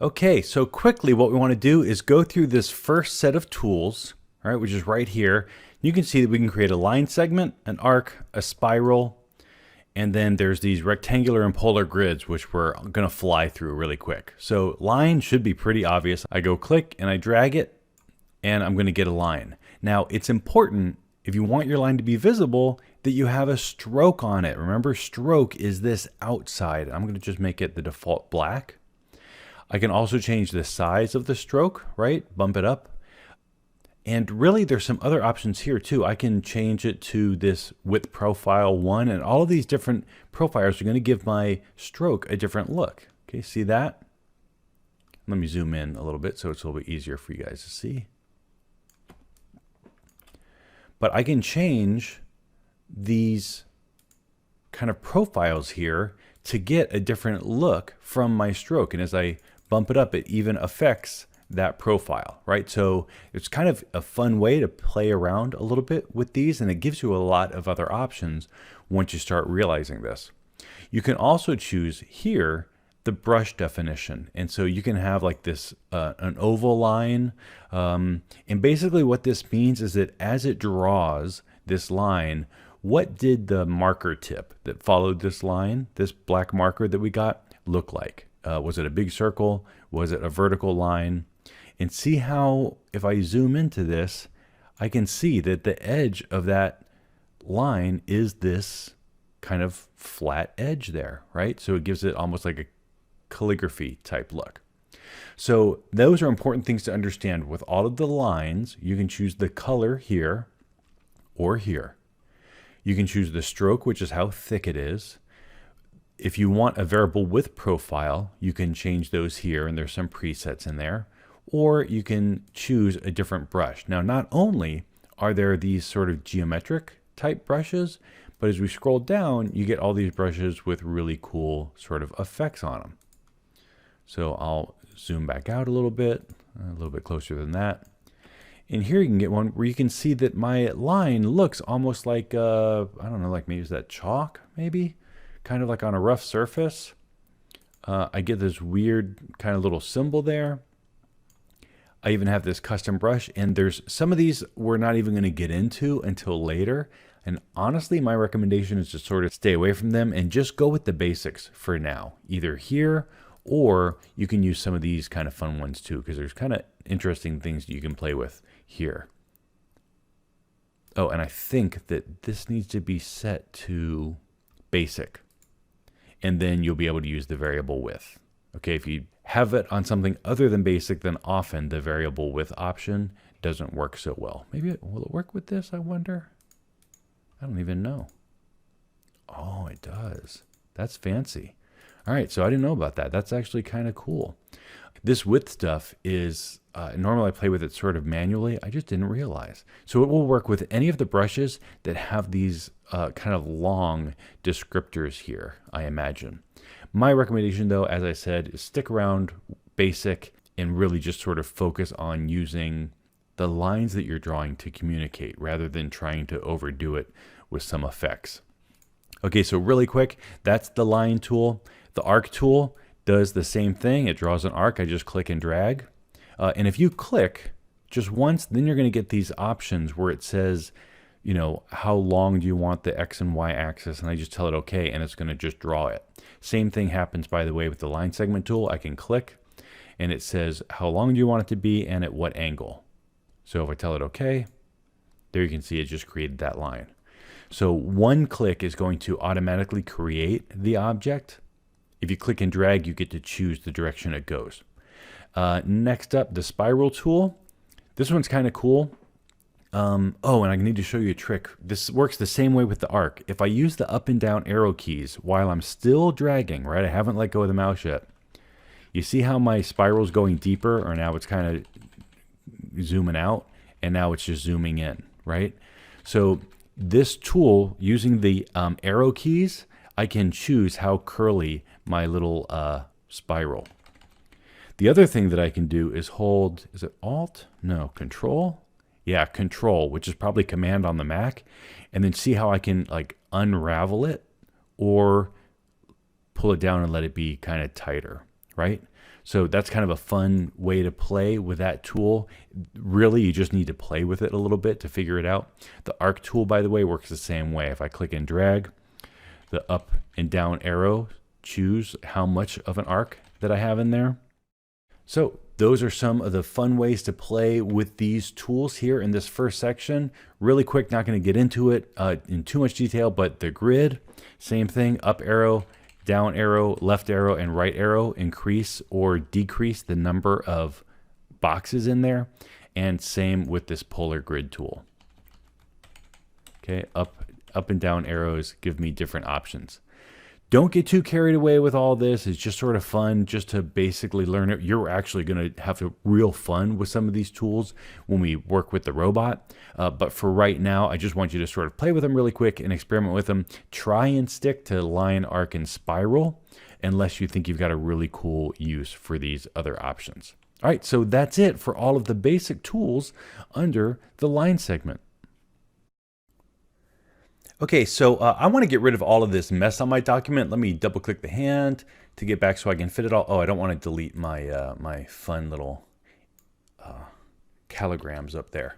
Okay, so quickly what we want to do is go through this first set of tools, all right, which is right here. You can see that we can create a line segment, an arc, a spiral, and then there's these rectangular and polar grids, which we're going to fly through really quick. So line should be pretty obvious. I go click and I drag it, and I'm going to get a line. Now, it's important, if you want your line to be visible, that you have a stroke on it. Remember, stroke is this outside. I'm going to just make it the default black. I can also change the size of the stroke, right? Bump it up. And really, there's some other options here too. I can change it to this width profile 1, and all of these different profiles are going to give my stroke a different look. Okay, see that? Let me zoom in a little bit so it's a little bit easier for you guys to see. But I can change these kind of profiles here to get a different look from my stroke. And as I bump it up, it even affects that profile, right? So it's kind of a fun way to play around a little bit with these, and it gives you a lot of other options once you start realizing this. You can also choose here the brush definition, and so you can have like this an oval line, and basically what this means is that as it draws this line, what did the marker tip that followed this line, this black marker that we got, look like? Was it a big circle? Was it a vertical line? And see how, if I zoom into this, I can see that the edge of that line is this kind of flat edge there, right? So it gives it almost like a calligraphy type look. So those are important things to understand. With all of the lines, you can choose the color here or here. You can choose the stroke, which is how thick it is. If you want a variable width profile, you can change those here, and there's some presets in there. Or you can choose a different brush. Now, not only are there these sort of geometric type brushes, but as we scroll down, you get all these brushes with really cool sort of effects on them. So I'll zoom back out a little bit closer than that. And here you can get one where you can see that my line looks almost like, I don't know, like maybe is that chalk, maybe? Kind of like on a rough surface. I get this weird kind of little symbol there. I even have this custom brush, and there's some of these we're not even going to get into until later. And honestly, my recommendation is to sort of stay away from them and just go with the basics for now, either here, or you can use some of these kind of fun ones too, because there's kind of interesting things that you can play with here. Oh, and I think that this needs to be set to basic, and then you'll be able to use the variable width. Okay, if you have it on something other than basic, then often the variable width option doesn't work so well. Maybe will it work with this, I wonder? I don't even know. Oh, it does. That's fancy. All right, so I didn't know about that. That's actually kind of cool. This width stuff is, normally I play with it sort of manually. I just didn't realize. So it will work with any of the brushes that have these kind of long descriptors here, I imagine. My recommendation though, as I said, is stick around basic and really just sort of focus on using the lines that you're drawing to communicate rather than trying to overdo it with some effects. Okay, so really quick, that's the line tool. The arc tool does the same thing. It draws an arc. I just click and drag. And if you click just once, then you're going to get these options where it says, you know, how long do you want the X and Y axis? And I just tell it okay, and it's going to just draw it. Same thing happens, by the way, with the line segment tool. I can click and it says how long do you want it to be and at what angle. So if I tell it okay, there you can see it just created that line. So one click is going to automatically create the object. If you click and drag, you get to choose the direction it goes. Next up, the spiral tool. This one's kind of cool. Oh, and I need to show you a trick. This works the same way with the arc. If I use the up and down arrow keys while I'm still dragging, right? I haven't let go of the mouse yet. You see how my spiral's going deeper, or now it's kind of zooming out, and now it's just zooming in, right? So this tool, using the arrow keys, I can choose how curly my little spiral. The other thing that I can do is hold, is it Alt? No, Control? Yeah, Control, which is probably Command on the Mac, and then see how I can like unravel it or pull it down and let it be kind of tighter, right? So that's kind of a fun way to play with that tool. Really, you just need to play with it a little bit to figure it out. The arc tool, by the way, works the same way. If I click and drag, the up and down arrow choose how much of an arc that I have in there. So those are some of the fun ways to play with these tools here in this first section. Really quick, not going to get into it in too much detail, but the grid, same thing, up arrow, down arrow, left arrow, and right arrow increase or decrease the number of boxes in there. And same with this polar grid tool. Okay, up and down arrows give me different options. Don't get too carried away with all this. It's just sort of fun just to basically learn it. You're actually going to have real fun with some of these tools when we work with the robot. But for right now, I just want you to sort of play with them really quick and experiment with them. Try and stick to line, arc, and spiral unless you think you've got a really cool use for these other options. All right, so that's it for all of the basic tools under the line segment. Okay, so I want to get rid of all of this mess on my document. Let me double click the hand to get back so I can fit it all. Oh, I don't want to delete my my fun little calligrams up there.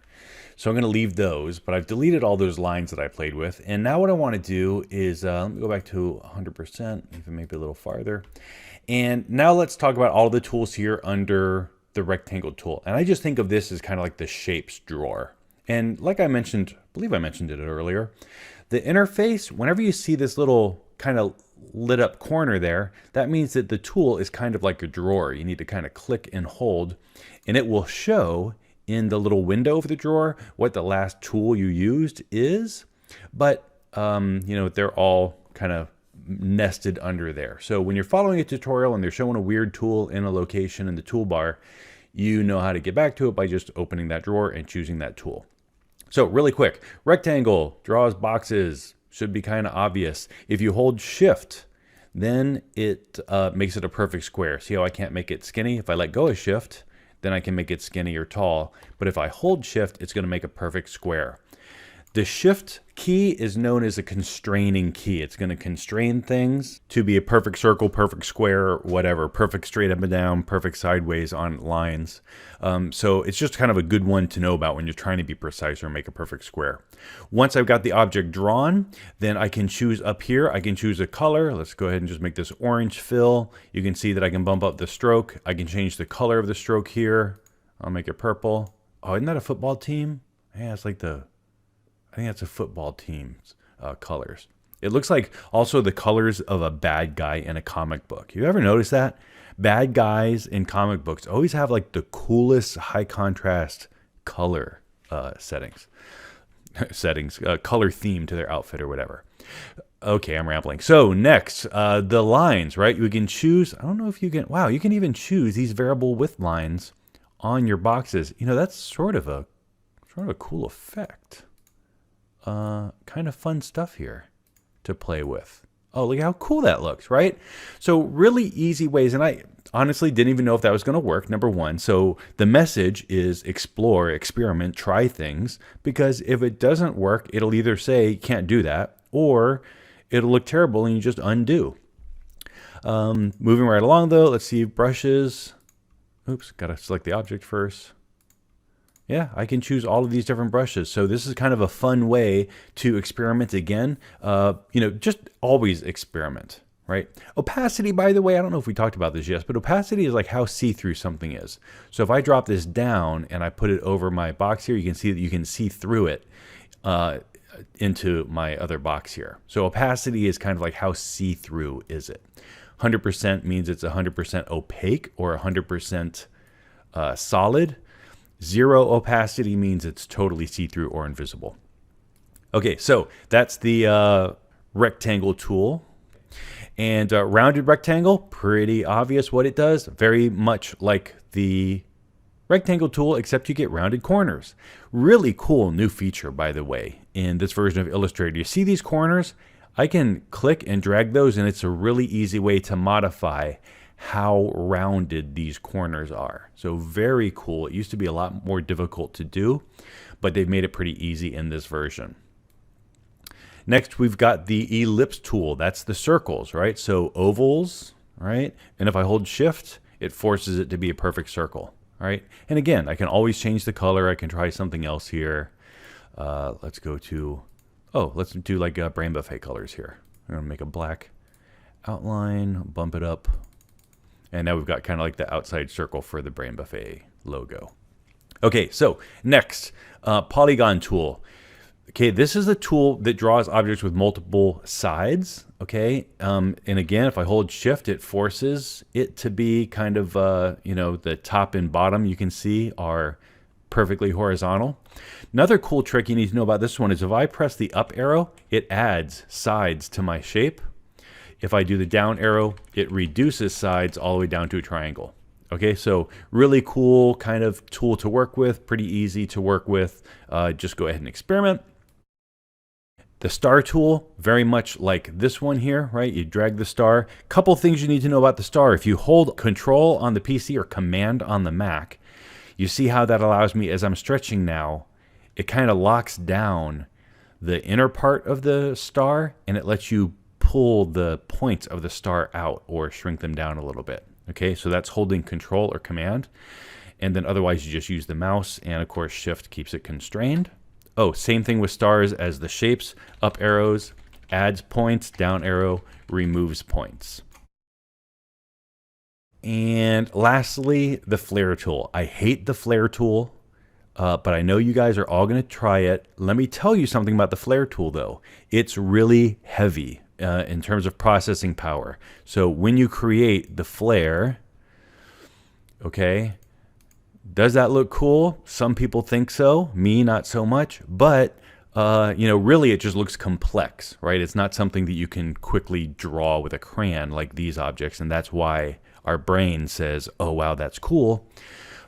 So I'm going to leave those, but I've deleted all those lines that I played with. And now what I want to do is, let me go back to 100%, even maybe a little farther. And now let's talk about all the tools here under the rectangle tool. And I just think of this as kind of like the shapes drawer. And like I mentioned, I believe I mentioned it earlier, the interface, whenever you see this little kind of lit up corner there, that means that the tool is kind of like a drawer. You need to kind of click and hold, and it will show in the little window of the drawer what the last tool you used is. But, you know, they're all kind of nested under there. So when you're following a tutorial and they're showing a weird tool in a location in the toolbar, you know how to get back to it by just opening that drawer and choosing that tool. So really quick, rectangle draws boxes, should be kind of obvious. If you hold shift, then it makes it a perfect square. See how I can't make it skinny? If I let go of shift, then I can make it skinny or tall. But if I hold shift, it's going to make a perfect square. The shift key is known as a constraining key. It's going to constrain things to be a perfect circle, perfect square, whatever, perfect straight up and down, perfect sideways on lines. So it's just kind of a good one to know about when you're trying to be precise or make a perfect square. Once I've got the object drawn, then I can choose up here. I can choose a color. Let's go ahead and just make this orange fill. You can see that I can bump up the stroke. I can change the color of the stroke here. I'll make it purple. Oh, isn't that a football team? Yeah, it's like I think that's a football team's colors. It looks like also the colors of a bad guy in a comic book. You ever notice that? Bad guys in comic books always have like the coolest high contrast color settings, color theme to their outfit or whatever. Okay, I'm rambling. So next, the lines, right? You can choose, I don't know if you can, wow, you can even choose these variable width lines on your boxes. You know, that's sort of a cool effect. Kind of fun stuff here to play with. Oh, look how cool that looks, right? So really easy ways, and I honestly didn't even know if that was going to work, number one. So the message is explore, experiment, try things, because if it doesn't work, it'll either say you can't do that, or it'll look terrible and you just undo. Moving right along though, let's see, brushes. Oops, gotta select the object first. Yeah, I can choose all of these different brushes. So this is kind of a fun way to experiment again. You know, just always experiment, right? Opacity, by the way, I don't know if we talked about this yet, but opacity is like how see-through something is. So if I drop this down and I put it over my box here, you can see that you can see through it into my other box here. So opacity is kind of like how see-through is it. 100% means it's 100% opaque or 100% solid. Zero opacity means it's totally see-through or invisible. Okay, so that's the rectangle tool. And rounded rectangle, pretty obvious what it does. Very much like the rectangle tool, except you get rounded corners. Really cool new feature, by the way, in this version of Illustrator. You see these corners? I can click and drag those, and it's a really easy way to modify how rounded these corners are. So very cool. It used to be a lot more difficult to do, but they've made it pretty easy in this version. Next, we've got the ellipse tool. That's the circles, right? So ovals, right? And if I hold shift, it forces it to be a perfect circle, right? And again, I can always change the color. I can try something else here. Let's go to, let's do like brain buffet colors here. I'm gonna make a black outline, bump it up. And now we've got kind of like the outside circle for the brain buffet logo. Okay, so next, polygon tool. Okay, this is a tool that draws objects with multiple sides, okay? And again, if I hold shift, it forces it to be kind of, the top and bottom you can see are perfectly horizontal. Another cool trick you need to know about this one is if I press the up arrow, it adds sides to my shape. If I do the down arrow, it reduces sides all the way down to a triangle. Okay, so really cool kind of tool to work with, pretty easy to work with. Just go ahead and experiment. The star tool, very much like this one here, right? You drag the star. Couple things you need to know about the star. If you hold Control on the PC or Command on the Mac, you see how that allows me, as I'm stretching now, it kind of locks down the inner part of the star and it lets you pull the points of the star out or shrink them down a little bit. Okay, so that's holding Control or Command. And then otherwise you just use the mouse, and of course Shift keeps it constrained. Oh, same thing with stars as the shapes. Up arrows adds points, down arrow removes points. And lastly, the flare tool. I hate the flare tool, but I know you guys are all going to try it. Let me tell you something about the flare tool though. It's really heavy in terms of processing power. So when you create the flare, okay, does that look cool? Some people think so, me not so much, but really it just looks complex, right? It's not something that you can quickly draw with a crayon like these objects, and that's why our brain says, oh wow, that's cool.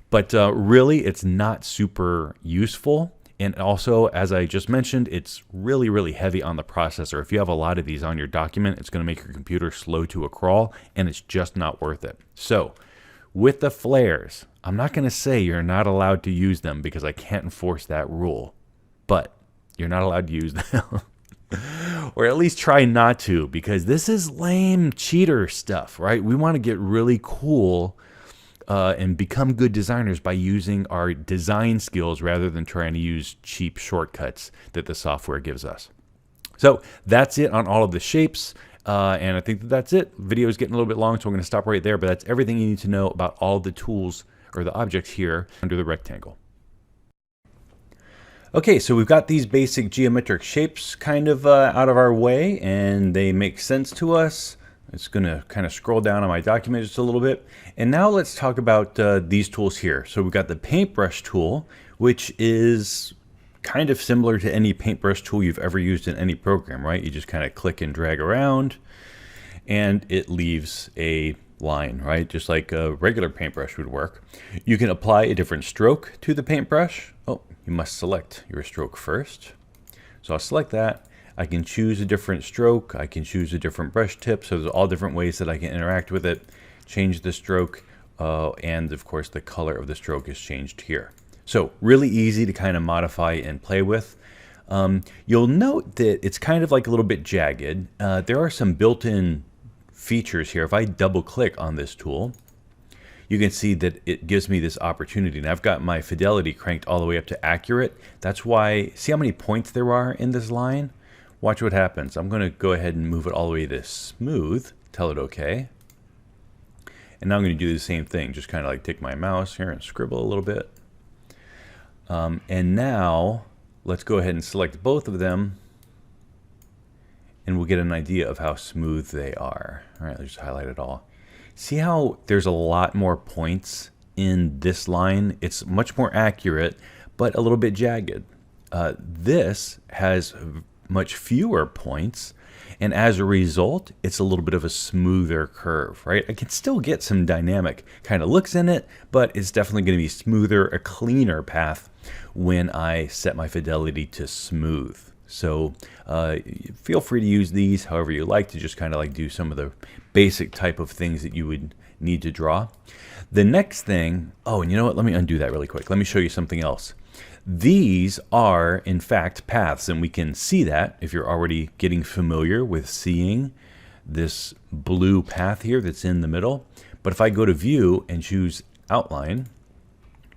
But really it's not super useful. And also, as I just mentioned, it's really, really heavy on the processor. If you have a lot of these on your document, it's going to make your computer slow to a crawl, and it's just not worth it. So with the flares, I'm not going to say you're not allowed to use them because I can't enforce that rule, but you're not allowed to use them. Or at least try not to, because this is lame cheater stuff, right? We want to get really cool and become good designers by using our design skills rather than trying to use cheap shortcuts that the software gives us. So that's it on all of the shapes. And I think that's it. Video is getting a little bit long, so I'm going to stop right there. But that's everything you need to know about all the tools or the objects here under the rectangle. Okay, so we've got these basic geometric shapes kind of out of our way, and they make sense to us. It's going to kind of scroll down on my document just a little bit. And now let's talk about these tools here. So we've got the paintbrush tool, which is kind of similar to any paintbrush tool you've ever used in any program, right? You just kind of click and drag around and it leaves a line, right? Just like a regular paintbrush would work. You can apply a different stroke to the paintbrush. Oh, you must select your stroke first. So I'll select that. I can choose a different stroke. I can choose a different brush tip. So there's all different ways that I can interact with it, change the stroke, and of course the color of the stroke is changed here. So really easy to kind of modify and play with. You'll note that it's kind of like a little bit jagged. There are some built-in features here. If I double click on this tool, you can see that it gives me this opportunity. And I've got my fidelity cranked all the way up to accurate. That's why, see how many points there are in this line? Watch what happens. I'm going to go ahead and move it all the way to smooth, tell it okay. And now I'm going to do the same thing, just kind of like take my mouse here and scribble a little bit. And now let's go ahead and select both of them, and we'll get an idea of how smooth they are. All right, let's just highlight it all. See how there's a lot more points in this line? It's much more accurate, but a little bit jagged. This has much fewer points, and as a result, it's a little bit of a smoother curve, right? I can still get some dynamic kind of looks in it, but it's definitely going to be smoother, a cleaner path when I set my fidelity to smooth. So feel free to use these however you like to just kind of like do some of the basic type of things that you would need to draw. The next thing, oh, and you know what? Let me undo that really quick. Let me show you something else. These are, in fact, paths, and we can see that if you're already getting familiar with seeing this blue path here that's in the middle. But if I go to view and choose outline,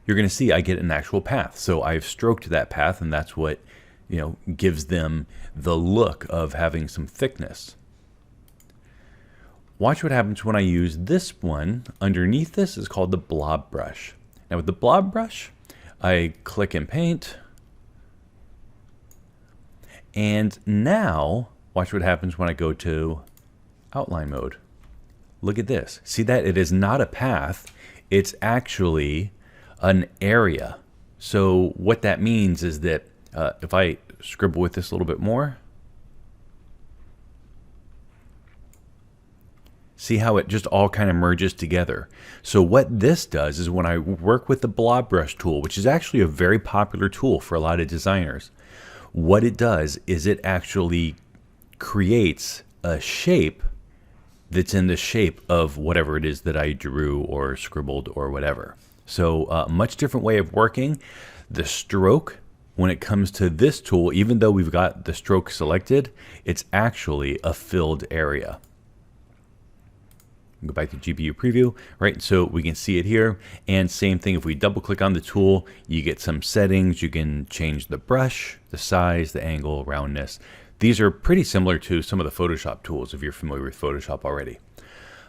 you're going to see I get an actual path. So I've stroked that path, and that's what, gives them the look of having some thickness. Watch what happens when I use this one. Underneath this is called the blob brush. Now with the blob brush, I click in paint, and now watch what happens when I go to outline mode. Look at this. See that? It is not a path. It's actually an area. So what that means is that if I scribble with this a little bit more, see how it just all kind of merges together. So what this does is when I work with the blob brush tool, which is actually a very popular tool for a lot of designers, what it does is it actually creates a shape that's in the shape of whatever it is that I drew or scribbled or whatever. So a much different way of working. The stroke, when it comes to this tool, even though we've got the stroke selected, it's actually a filled area. Go back to GPU preview, right? So we can see it here. And same thing, if we double click on the tool, you get some settings. You can change the brush, the size, the angle, roundness. These are pretty similar to some of the Photoshop tools if you're familiar with Photoshop already.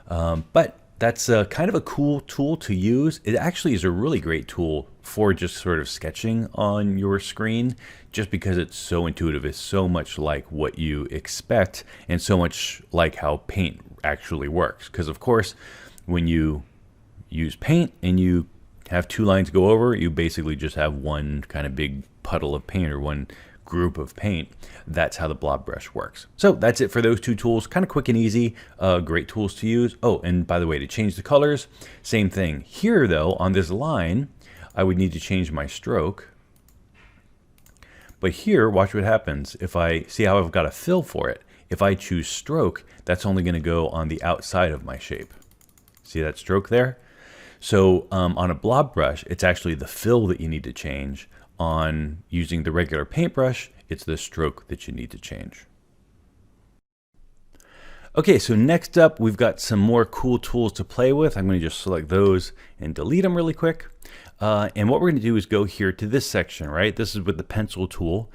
But that's kind of a cool tool to use. It actually is a really great tool for just sort of sketching on your screen, just because it's so intuitive. It's so much like what you expect and so much like how paint actually works. Because of course, when you use paint and you have two lines go over, you basically just have one kind of big puddle of paint or one group of paint. That's how the blob brush works. So that's it for those two tools. Kind of quick and easy, great tools to use. Oh, and by the way, to change the colors, same thing. Here though, on this line, I would need to change my stroke. But here, watch what happens. If I see how I've got a fill for it, if I choose stroke, that's only going to go on the outside of my shape. See that stroke there? So on a blob brush, it's actually the fill that you need to change. On using the regular paintbrush, it's the stroke that you need to change. Okay, so next up, we've got some more cool tools to play with. I'm going to just select those and delete them really quick. And what we're going to do is go here to this section, right? This is with the pencil tool.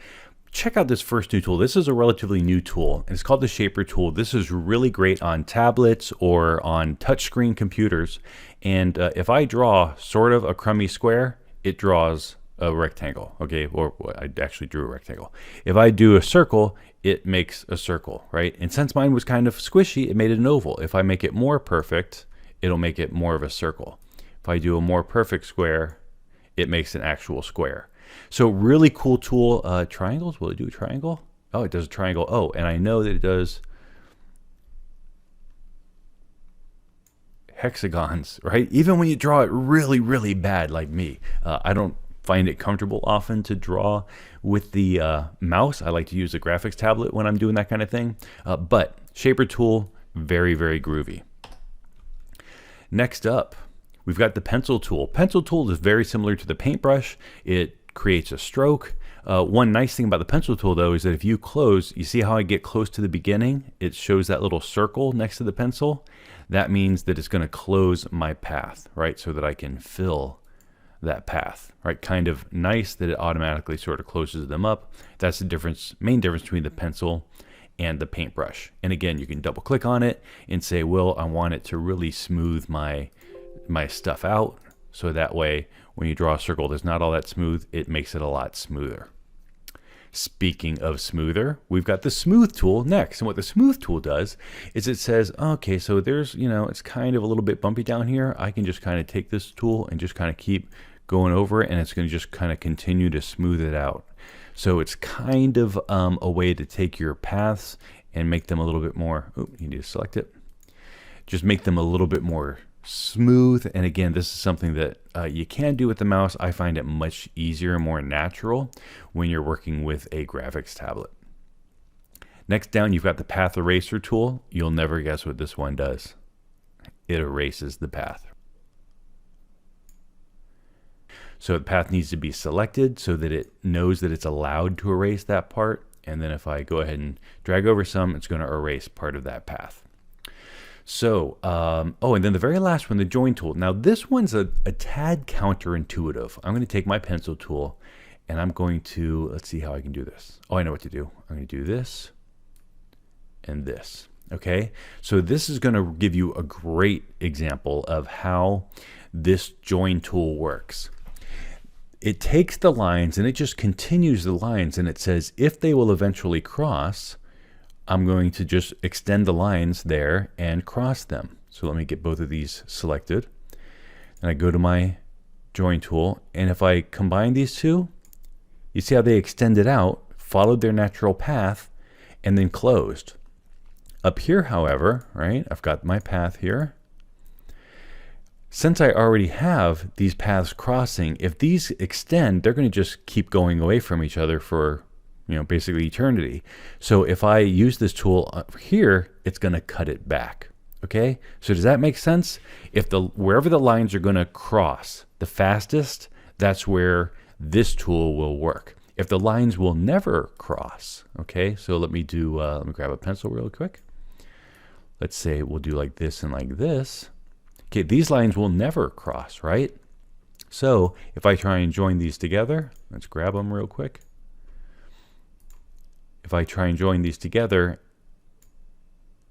Check out this first new tool. This is a relatively new tool, and it's called the Shaper tool. This is really great on tablets or on touchscreen computers. And if I draw sort of a crummy square, it draws a rectangle, okay? Or I actually drew a rectangle. If I do a circle, it makes a circle, right? And since mine was kind of squishy, it made it an oval. If I make it more perfect, it'll make it more of a circle. If I do a more perfect square, it makes an actual square. So really cool tool. Triangles, will it do a triangle? Oh, it does a triangle. Oh, and I know that it does hexagons, right? Even when you draw it really, really bad like me. I don't find it comfortable often to draw with the mouse. I like to use a graphics tablet when I'm doing that kind of thing. But Shaper tool, very, very groovy. Next up, we've got the pencil tool. Pencil tool is very similar to the paintbrush. It creates a stroke. One nice thing about the pencil tool though is that if you close, you see how I get close to the beginning? It shows that little circle next to the pencil. That means that it's going to close my path, right? So that I can fill that path, right? Kind of nice that it automatically sort of closes them up. That's the difference, main difference between the pencil and the paintbrush. And again, you can double click on it and say, well, I want it to really smooth my stuff out. So that way, when you draw a circle that's not all that smooth, it makes it a lot smoother. Speaking of smoother, we've got the smooth tool next. And what the smooth tool does is it says, okay, so there's, it's kind of a little bit bumpy down here. I can just kind of take this tool and just kind of keep going over it, and it's going to just kind of continue to smooth it out. So it's kind of a way to take your paths and make them a little bit more, you need to select it. Just make them a little bit more smooth. And again, this is something that you can do with the mouse. I find it much easier and more natural when you're working with a graphics tablet. Next down, you've got the path eraser tool. You'll never guess what this one does. It erases the path. So the path needs to be selected so that it knows that it's allowed to erase that part. And then if I go ahead and drag over some, it's going to erase part of that path. So, oh, and then the very last one, the join tool. Now this one's a tad counterintuitive. I'm going to take my pencil tool and I'm going to, let's see how I can do this. Oh, I know what to do. I'm going to do this and this. Okay, so this is going to give you a great example of how this join tool works. It takes the lines and it just continues the lines, and it says if they will eventually cross, I'm going to just extend the lines there and cross them. So let me get both of these selected. And I go to my join tool, and if I combine these two, you see how they extended out, followed their natural path, and then closed. Up here, however, right, I've got my path here. Since I already have these paths crossing, if these extend, they're going to just keep going away from each other for, basically eternity. So if I use this tool up here, it's going to cut it back. Okay, so does that make sense? If wherever the lines are going to cross the fastest, that's where this tool will work. If the lines will never cross, okay, so let me grab a pencil real quick. Let's say we'll do like this and like this. Okay, these lines will never cross, right? So if I try and join these together, let's grab them real quick. If I try and join these together,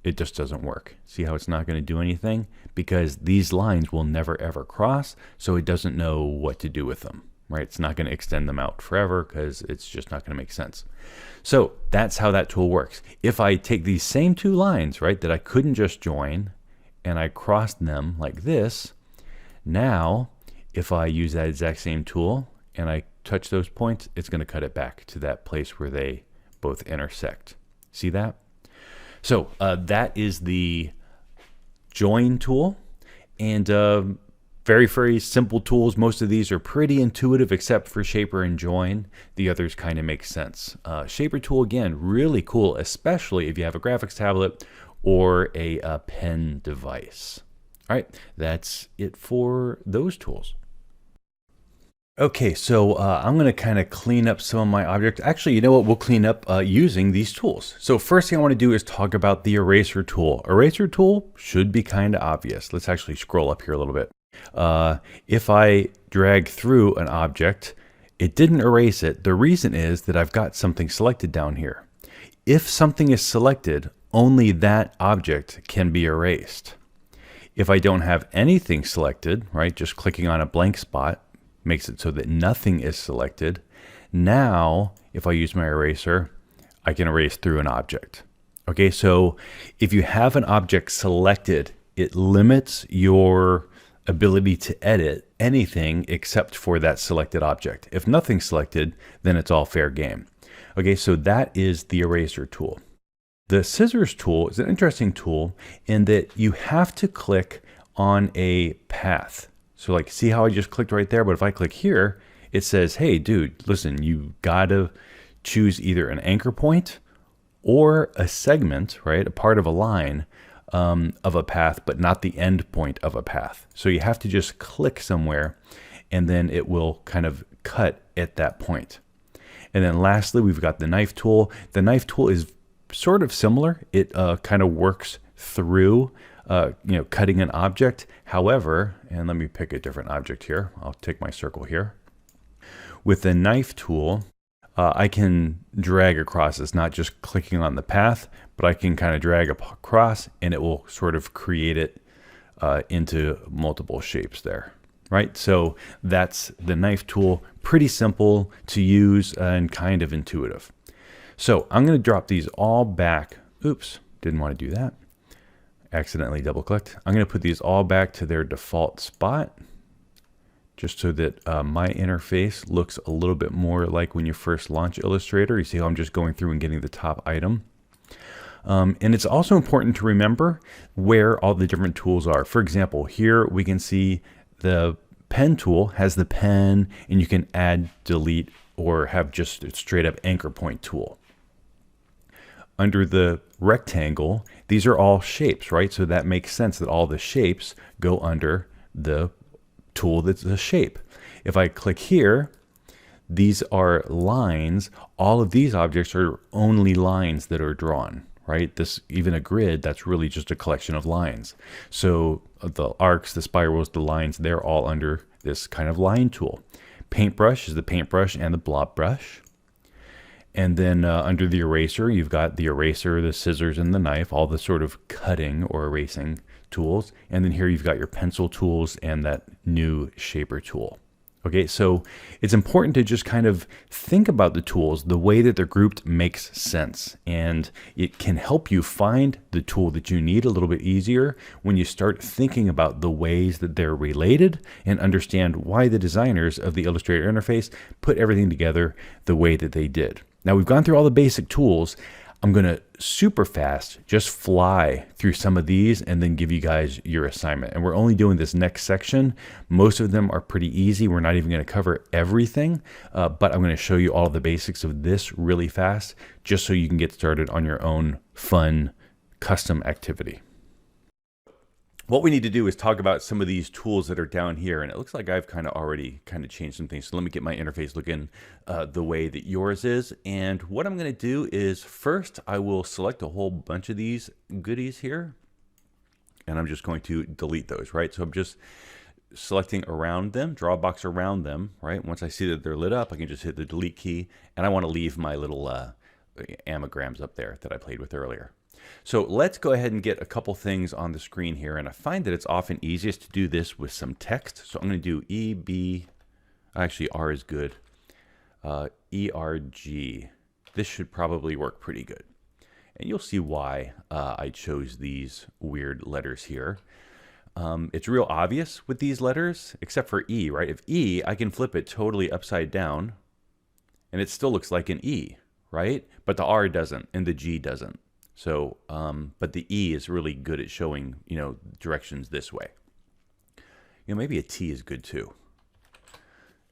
it just doesn't work. See how it's not going to do anything? Because these lines will never ever cross, so it doesn't know what to do with them, right? It's not going to extend them out forever because it's just not going to make sense. So that's how that tool works. If I take these same two lines, right, that I couldn't just join, and I crossed them like this, now if I use that exact same tool and I touch those points, it's going to cut it back to that place where they both intersect. See that? So that is the join tool, and very, very simple tools. Most of these are pretty intuitive except for shaper and join. The others kind of make sense. Shaper tool, again, really cool, especially if you have a graphics tablet or a pen device. All right, that's it for those tools. Okay, so I'm going to kind of clean up some of my objects. Actually, you know what? We'll clean up using these tools. So first thing I want to do is talk about the eraser tool. Eraser tool should be kind of obvious. Let's actually scroll up here a little bit. If I drag through an object, it didn't erase it. The reason is that I've got something selected down here. If something is selected, only that object can be erased. If I don't have anything selected, right, just clicking on a blank spot makes it so that nothing is selected. Now, if I use my eraser, I can erase through an object. Okay, so if you have an object selected, it limits your ability to edit anything except for that selected object. If nothing's selected, then it's all fair game. Okay, so that is the eraser tool. The scissors tool is an interesting tool in that you have to click on a path. So like, see how I just clicked right there? But if I click here, it says, hey, dude, listen, you gotta choose either an anchor point or a segment, right? A part of a line of a path, but not the end point of a path. So you have to just click somewhere and then it will kind of cut at that point. And then lastly, we've got the knife tool. The knife tool is sort of similar. It kind of works through cutting an object. However, and let me pick a different object here. I'll take my circle here. With the knife tool, I can drag across. It's not just clicking on the path, but I can kind of drag across and it will sort of create it into multiple shapes there, right? So that's the knife tool. Pretty simple to use and kind of intuitive. So I'm going to drop these all back. Oops, didn't want to do that. Accidentally double clicked. I'm going to put these all back to their default spot just so that my interface looks a little bit more like when you first launch Illustrator. You see how I'm just going through and getting the top item. And it's also important to remember where all the different tools are. For example, here we can see the pen tool has the pen, and you can add, delete, or have just a straight up anchor point tool. Under the rectangle, these are all shapes, right? So that makes sense that all the shapes go under the tool that's a shape. If I click here, these are lines. All of these objects are only lines that are drawn, right? This, even a grid, that's really just a collection of lines. So the arcs, the spirals, the lines, they're all under this kind of line tool. Paintbrush is the paintbrush and the blob brush. And then under the eraser, you've got the eraser, the scissors, and the knife, all the sort of cutting or erasing tools. And then here you've got your pencil tools and that new shaper tool. Okay, so it's important to just kind of think about the tools. The way that they're grouped makes sense, and it can help you find the tool that you need a little bit easier when you start thinking about the ways that they're related and understand why the designers of the Illustrator interface put everything together the way that they did. Now, we've gone through all the basic tools. I'm going to super fast just fly through some of these and then give you guys your assignment. And we're only doing this next section. Most of them are pretty easy. We're not even going to cover everything, but I'm going to show you all of the basics of this really fast, just so you can get started on your own fun custom activity. What we need to do is talk about some of these tools that are down here, and it looks like I've already changed some things. So let me get my interface looking the way that yours is. And what I'm going to do is first I will select a whole bunch of these goodies here, and I'm just going to delete those, right? So I'm just selecting around them, draw a box around them, right? Once I see that they're lit up, I can just hit the delete key, and I want to leave my little amograms up there that I played with earlier. So let's go ahead and get a couple things on the screen here, and I find that it's often easiest to do this with some text. So I'm going to do EB, actually R is good, ERG. This should probably work pretty good. And you'll see why I chose these weird letters here. It's real obvious with these letters, except for E, right? If E, I can flip it totally upside down, and it still looks like an E, right? But the R doesn't, and the G doesn't. So, but the E is really good at showing, directions this way. Maybe a T is good too.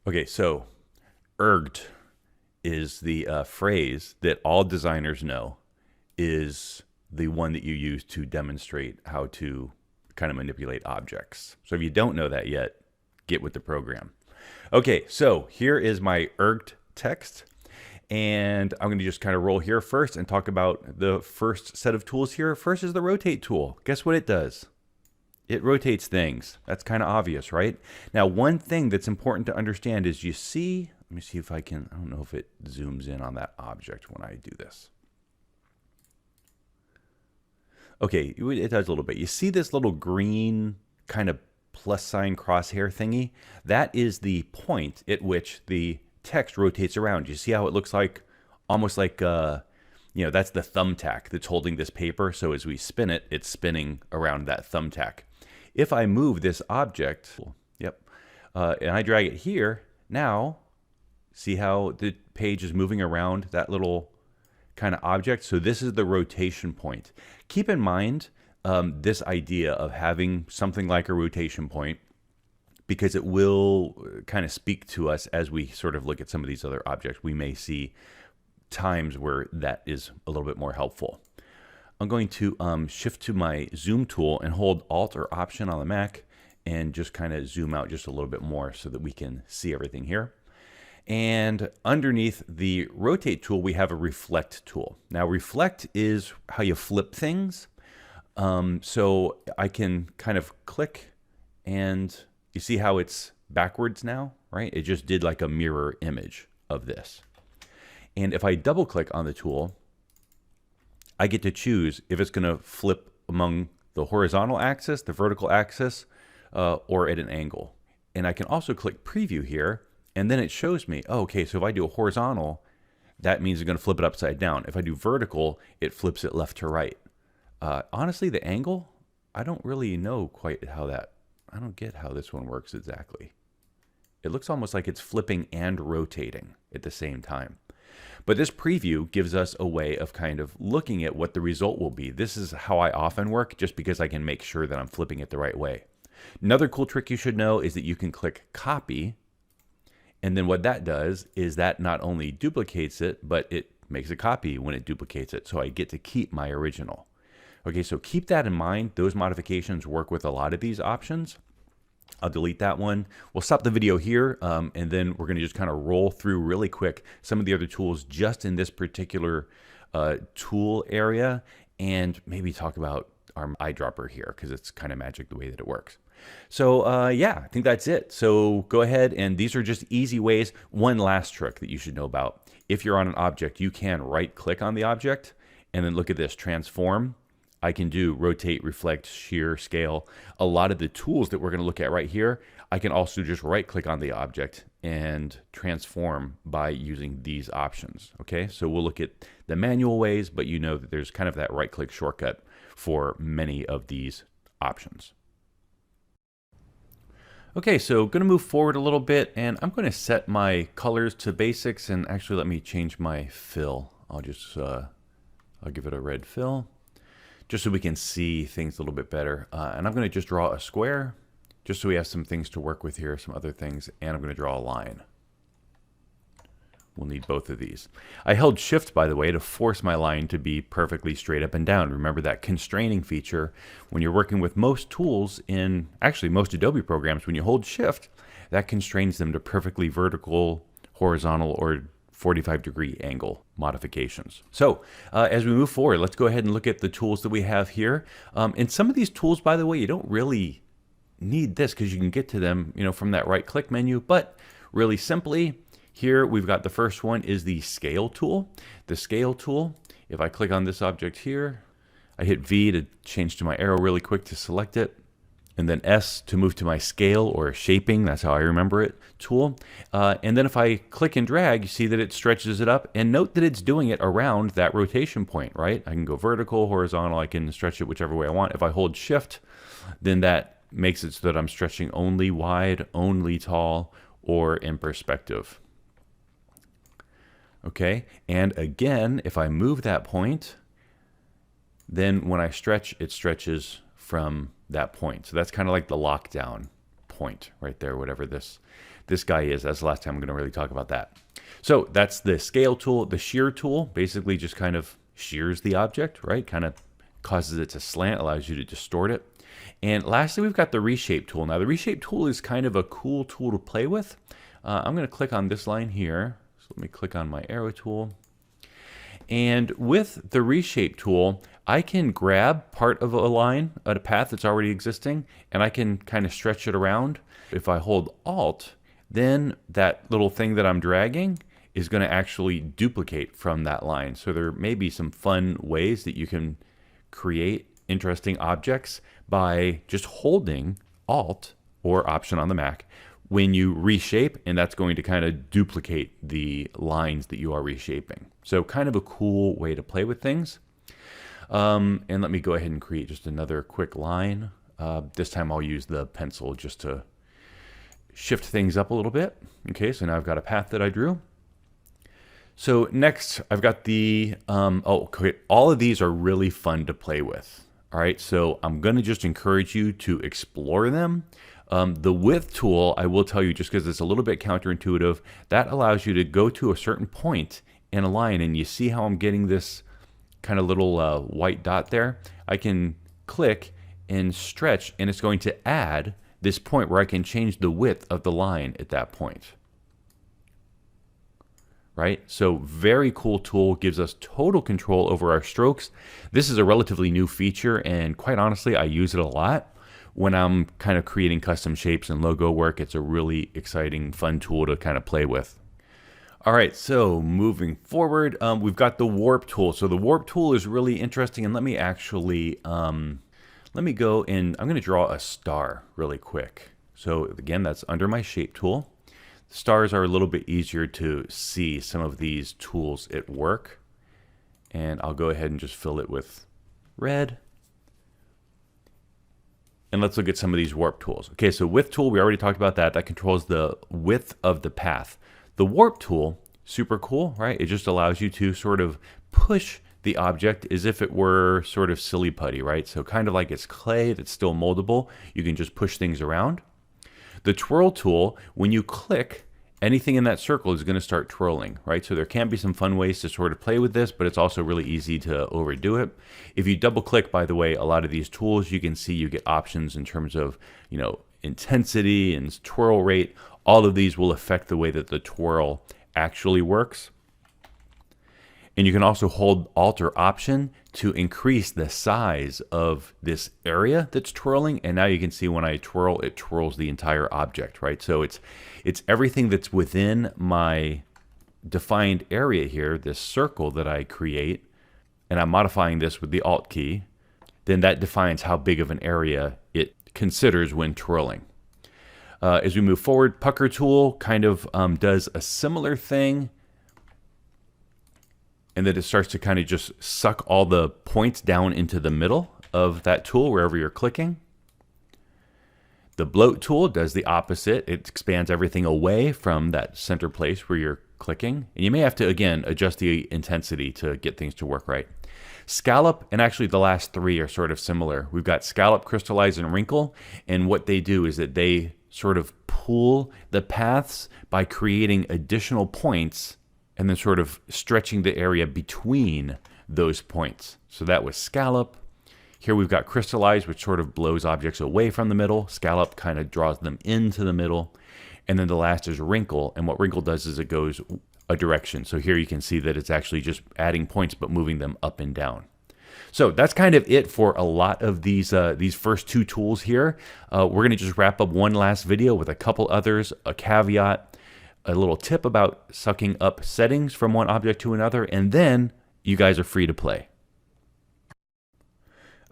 Okay, so erged is the phrase that all designers know is the one that you use to demonstrate how to kind of manipulate objects. So if you don't know that yet, get with the program. Okay, so here is my erged text. And I'm going to just kind of roll here first and talk about the first set of tools here. First is the rotate tool. Guess what it does? It rotates things. That's kind of obvious, right? Now, one thing that's important to understand is you see, let me see if I can, I don't know if it zooms in on that object when I do this. Okay, it does a little bit. You see this little green kind of plus sign crosshair thingy? That is the point at which the text rotates around. You see how it looks like, almost like, that's the thumbtack that's holding this paper. So as we spin it, it's spinning around that thumbtack. If I move this object, and I drag it here, now, see how the page is moving around that little kind of object? So this is the rotation point. Keep in mind this idea of having something like a rotation point, because it will kind of speak to us as we sort of look at some of these other objects. We may see times where that is a little bit more helpful. I'm going to shift to my zoom tool and hold Alt or Option on the Mac and just kind of zoom out just a little bit more so that we can see everything here. And underneath the rotate tool, we have a reflect tool. Now, reflect is how you flip things. So I can kind of click, and you see how it's backwards now, right? It just did like a mirror image of this. And if I double click on the tool, I get to choose if it's going to flip among the horizontal axis, the vertical axis, or at an angle. And I can also click preview here, and then it shows me, oh, okay, so if I do a horizontal, that means it's going to flip it upside down. If I do vertical, it flips it left to right. Honestly, the angle, I don't really know quite how that, I don't get how this one works exactly. It looks almost like it's flipping and rotating at the same time. But this preview gives us a way of kind of looking at what the result will be. This is how I often work, just because I can make sure that I'm flipping it the right way. Another cool trick you should know is that you can click copy, and then what that does is that not only duplicates it, but it makes a copy when it duplicates it, so I get to keep my original. Okay, so keep that in mind. Those modifications work with a lot of these options. I'll delete that one. We'll stop the video here, and then we're going to just kind of roll through really quick some of the other tools just in this particular tool area. and maybe talk about our eyedropper here because it's kind of magic the way that it works. So yeah, I think that's it. So go ahead, and these are just easy ways. One last trick that you should know about. If you're on an object, you can right click on the object and then look at this, transform. I can do rotate, reflect, shear, scale. A lot of the tools that we're going to look at right here, I can also just right click on the object and transform by using these options. Okay, so we'll look at the manual ways, but you know that there's kind of that right click shortcut for many of these options. Okay, so going to move forward a little bit, and I'm going to set my colors to basics, and actually let me change my fill. I'll give it a red fill, just so we can see things a little bit better. And I'm going to just draw a square, just so we have some things to work with here, some other things, and I'm going to draw a line. We'll need both of these. I held Shift, by the way, to force my line to be perfectly straight up and down. Remember that constraining feature when you're working with most tools in, actually most Adobe programs, when you hold Shift, that constrains them to perfectly vertical, horizontal, or 45-degree angle modifications. So as we move forward, let's go ahead and look at the tools that we have here. And some of these tools, by the way, you don't really need this because you can get to them, from that right-click menu. But really simply, here we've got the first one is the scale tool. The scale tool, if I click on this object here, I hit V to change to my arrow really quick to select it, and then S to move to my scale or shaping, that's how I remember it, tool. And then if I click and drag, you see that it stretches it up, and note that it's doing it around that rotation point, right? I can go vertical, horizontal, I can stretch it whichever way I want. If I hold Shift, then that makes it so that I'm stretching only wide, only tall, or in perspective. Okay, and again, if I move that point, then when I stretch, it stretches from that point. So that's kind of like the lockdown point right there, whatever this guy is. That's the last time I'm going to really talk about that. So that's the scale tool. The shear tool basically just kind of shears the object, right? Kind of causes it to slant, allows you to distort it. And lastly, we've got the reshape tool. Now, the reshape tool is kind of a cool tool to play with. I'm going to click on this line here. So let me click on my arrow tool. And with the reshape tool, I can grab part of a line, a path that's already existing, and I can kind of stretch it around. If I hold Alt, then that little thing that I'm dragging is going to actually duplicate from that line. So there may be some fun ways that you can create interesting objects by just holding Alt or Option on the Mac when you reshape, and that's going to kind of duplicate the lines that you are reshaping. So kind of a cool way to play with things. And let me go ahead and create just another quick line. This time I'll use the pencil just to shift things up a little bit. Okay, so now I've got a path that I drew. So next I've got the, okay, all of these are really fun to play with. All right, so I'm going to just encourage you to explore them. The width tool, I will tell you, just because it's a little bit counterintuitive, that allows you to go to a certain point in a line, and you see how I'm getting this kind of little white dot there? I can click and stretch, and it's going to add this point where I can change the width of the line at that point. Right? So very cool tool, gives us total control over our strokes. This is a relatively new feature, and quite honestly, I use it a lot. When I'm kind of creating custom shapes and logo work, it's a really exciting, fun tool to kind of play with. All right, so moving forward, we've got the warp tool. So the warp tool is really interesting, and let me actually, let me go and I'm going to draw a star really quick. So again, that's under my shape tool. Stars are a little bit easier to see some of these tools at work, and I'll go ahead and just fill it with red. And let's look at some of these warp tools. Okay, so width tool, we already talked about that. That controls the width of the path. The warp tool, super cool, right? It just allows you to sort of push the object as if it were sort of silly putty, right? So kind of like it's clay that's still moldable. You can just push things around. The twirl tool, when you click, anything in that circle is going to start twirling, right? So there can be some fun ways to sort of play with this, but it's also really easy to overdo it. If you double click, by the way, a lot of these tools, you can see you get options in terms of, intensity and twirl rate. All of these will affect the way that the twirl actually works. And you can also hold Alt or Option to increase the size of this area that's twirling. And now you can see when I twirl, it twirls the entire object, right? So it's everything that's within my defined area here, this circle that I create, and I'm modifying this with the Alt key, then that defines how big of an area it considers when twirling. As we move forward, Pucker tool kind of does a similar thing, and then it starts to kind of just suck all the points down into the middle of that tool wherever you're clicking. The Bloat tool does the opposite. It expands everything away from that center place where you're clicking. And you may have to, again, adjust the intensity to get things to work right. Scallop, and actually the last three are sort of similar. We've got Scallop, Crystallize, and Wrinkle. And what they do is that they sort of pull the paths by creating additional points and then sort of stretching the area between those points. So that was Scallop. Here we've got Crystallize, which sort of blows objects away from the middle. Scallop kind of draws them into the middle. And then the last is Wrinkle. And what Wrinkle does is it goes a direction. So here you can see that it's actually just adding points, but moving them up and down. So that's kind of it for a lot of these first two tools here. We're going to just wrap up one last video with a couple others, a caveat, a little tip about sucking up settings from one object to another, and then you guys are free to play.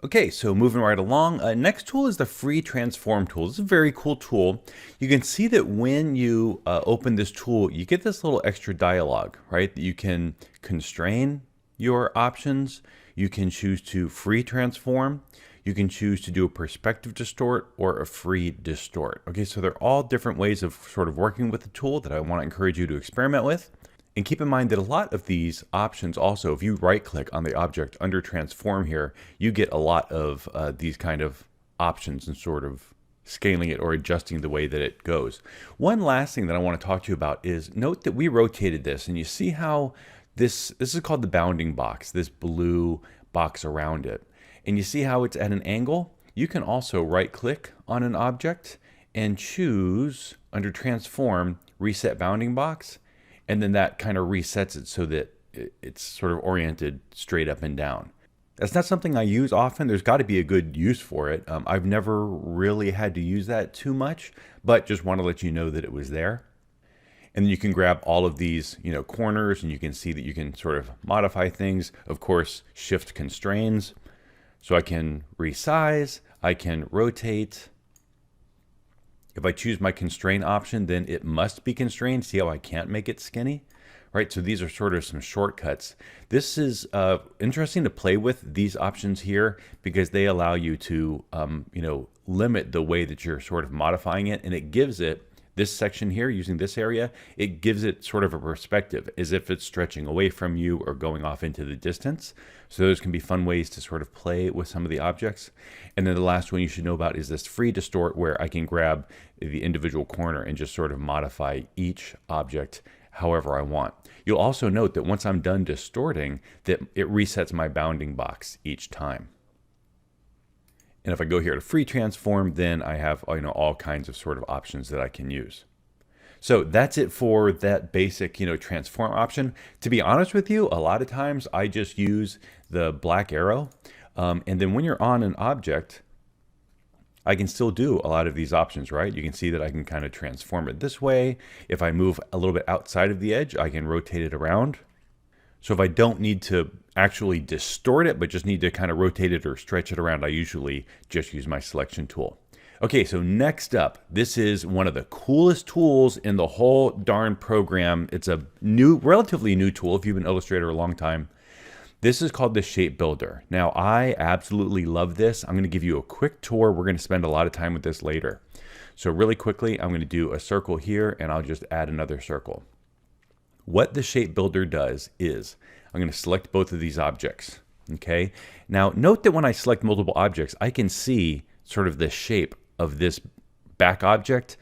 Okay, so moving right along, next tool is the free transform tool. This is a very cool tool. You can see that when you open this tool, you get this little extra dialog, right? That you can constrain your options. You can choose to free transform. You can choose to do a perspective distort or a free distort. Okay, so they're all different ways of sort of working with the tool that I want to encourage you to experiment with. And keep in mind that a lot of these options also, if you right click on the object under transform here, you get a lot of these kind of options and sort of scaling it or adjusting the way that it goes. One last thing that I want to talk to you about is note that we rotated this, and you see how this is called the bounding box, this blue box around it. And you see how it's at an angle? You can also right click on an object and choose under transform, reset bounding box. And then that kind of resets it so that it's sort of oriented straight up and down. That's not something I use often. There's got to be a good use for it. I've never really had to use that too much, but just want to let you know that it was there. And then you can grab all of these, corners, and you can see that you can sort of modify things. Of course, shift constrains. So I can resize, I can rotate. If I choose my constrain option, then it must be constrained. See how I can't make it skinny? Right, so these are sort of some shortcuts. This is interesting to play with, these options here, because they allow you to limit the way that you're sort of modifying it, and it gives it, this section here, using this area, it gives it sort of a perspective, as if it's stretching away from you or going off into the distance. So those can be fun ways to sort of play with some of the objects. And then the last one you should know about is this free distort, where I can grab the individual corner and just sort of modify each object however I want. You'll also note that once I'm done distorting, that it resets my bounding box each time. And if I go here to free transform, then I have all kinds of sort of options that I can use. So that's it for that basic transform option. To be honest with you, a lot of times I just use the black arrow. And then when you're on an object, I can still do a lot of these options, right? You can see that I can kind of transform it this way. If I move a little bit outside of the edge, I can rotate it around. So if I don't need to actually distort it, but just need to kind of rotate it or stretch it around, I usually just use my selection tool. Okay, so next up, this is one of the coolest tools in the whole darn program. It's a relatively new tool if you've been Illustrator a long time. This is called the Shape Builder. Now, I absolutely love this. I'm going to give you a quick tour. We're going to spend a lot of time with this later. So really quickly, I'm going to do a circle here, and I'll just add another circle. What the Shape Builder does is, I'm going to select both of these objects, okay? Now, note that when I select multiple objects, I can see sort of the shape of this back object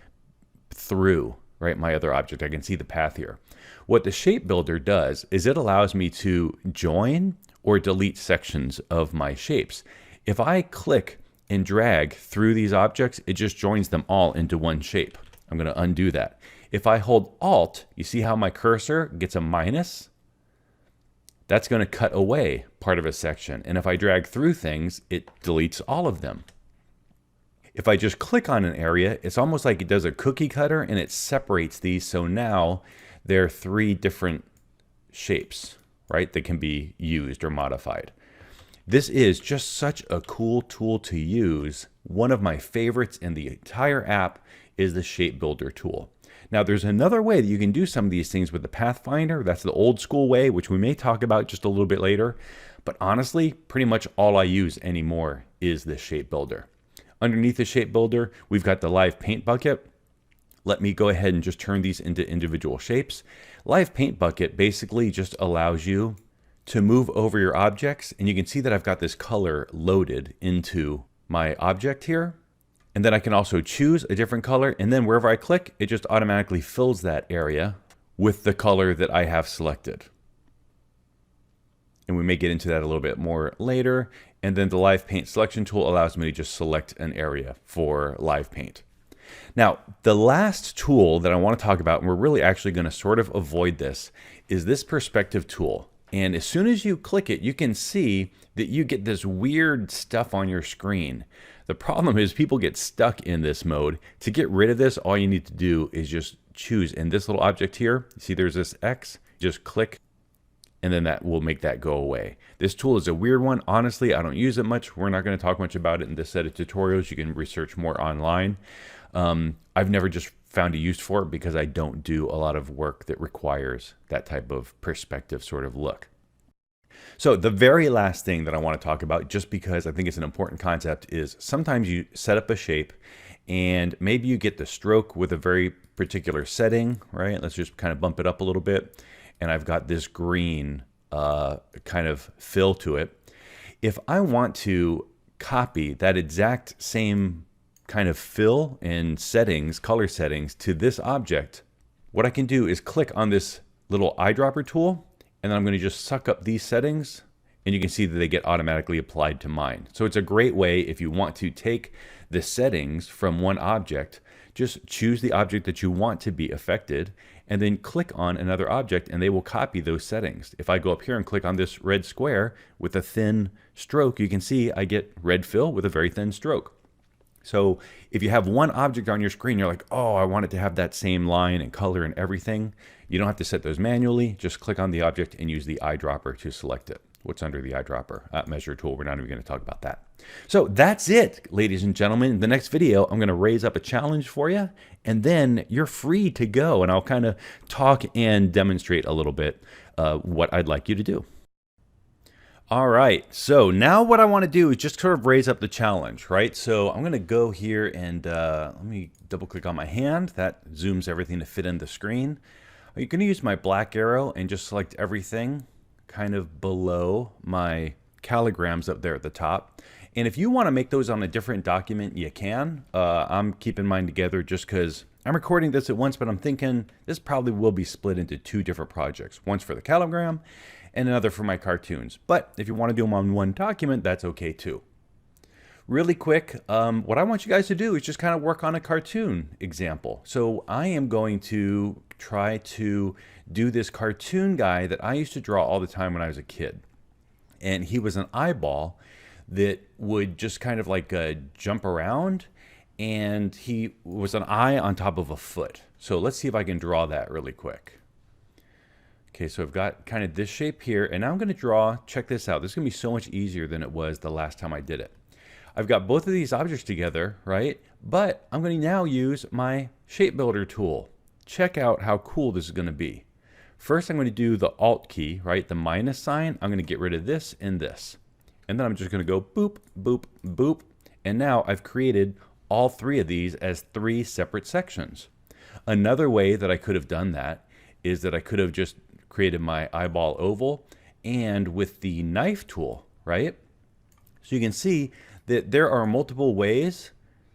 through, right, my other object. I can see the path here. What the Shape Builder does is it allows me to join or delete sections of my shapes. If I click and drag through these objects, it just joins them all into one shape. I'm going to undo that. If I hold Alt, you see how my cursor gets a minus? that's going to cut away part of a section. And if I drag through things, it deletes all of them. If I just click on an area, it's almost like it does a cookie cutter and it separates these. So now there are 3 different shapes, right, that can be used or modified. This is just such a cool tool to use. One of my favorites in the entire app is the Shape Builder tool. Now there's another way that you can do some of these things with the Pathfinder. That's the old school way, which we may talk about just a little bit later. But honestly, pretty much all I use anymore is the Shape Builder. Underneath the Shape Builder, we've got the Live Paint bucket. Let me go ahead and just turn these into individual shapes. Live Paint bucket basically just allows you to move over your objects, and you can see that I've got this color loaded into my object here. And then I can also choose a different color, and then wherever I click, it just automatically fills that area with the color that I have selected. And we may get into that a little bit more later. And then the Live Paint selection tool allows me to just select an area for Live Paint. Now, the last tool that I want to talk about, and we're really actually going to sort of avoid this, is this perspective tool. And as soon as you click it, you can see that you get this weird stuff on your screen. The problem is people get stuck in this mode. To get rid of this, all you need to do is just choose in this little object here. See there's this X, just click, and then that will make that go away. This tool is a weird one. Honestly, I don't use it much. We're not going to talk much about it in this set of tutorials. You can research more online. I've never just found a use for it because I don't do a lot of work that requires that type of perspective sort of look. So the very last thing that I want to talk about, just because I think it's an important concept, is sometimes you set up a shape and maybe you get the stroke with a very particular setting, right? Let's just kind of bump it up a little bit. And I've got this green kind of fill to it. If I want to copy that exact same kind of fill and settings, color settings to this object, what I can do is click on this little eyedropper tool, and then I'm going to just suck up these settings, and you can see that they get automatically applied to mine. So it's a great way if you want to take the settings from one object, just choose the object that you want to be affected, and then click on another object and they will copy those settings. If I go up here and click on this red square with a thin stroke, you can see I get red fill with a very thin stroke. So if you have one object on your screen, you're like, oh, I want it to have that same line and color and everything. You don't have to set those manually. Just click on the object and use the eyedropper to select it. What's under the eyedropper? Measure tool. We're not even going to talk about that. So that's it, ladies and gentlemen. In the next video, I'm going to raise up a challenge for you, and then you're free to go. And I'll kind of talk and demonstrate a little bit what I'd like you to do. All right, so now what I want to do is just sort of raise up the challenge, right? So I'm going to go here and let me double click on my hand. That zooms everything to fit in the screen. I'm going to use my black arrow and just select everything kind of below my calligrams up there at the top. And if you want to make those on a different document, you can. I'm keeping mine together just because I'm recording this at once, but I'm thinking this probably will be split into 2 different projects. One's for the calligram and another for my cartoons. But if you want to do them on one document, that's okay too. Really quick, what I want you guys to do is just kind of work on a cartoon example. So I am going to try to do this cartoon guy that I used to draw all the time when I was a kid. And he was an eyeball that would just kind of like jump around, and he was an eye on top of a foot. So let's see if I can draw that really quick. Okay, so I've got kind of this shape here, and now I'm going to draw, check this out. This is going to be so much easier than it was the last time I did it. I've got both of these objects together, right? But I'm going to now use my Shape Builder tool. Check out how cool this is going to be. First, I'm going to do the Alt key, right? The minus sign. I'm going to get rid of this and this. And then I'm just going to go boop, boop, boop. And now I've created all 3 of these as 3 separate sections. Another way that I could have done that is that I could have just created my eyeball oval and with the knife tool, right? So you can see that there are multiple ways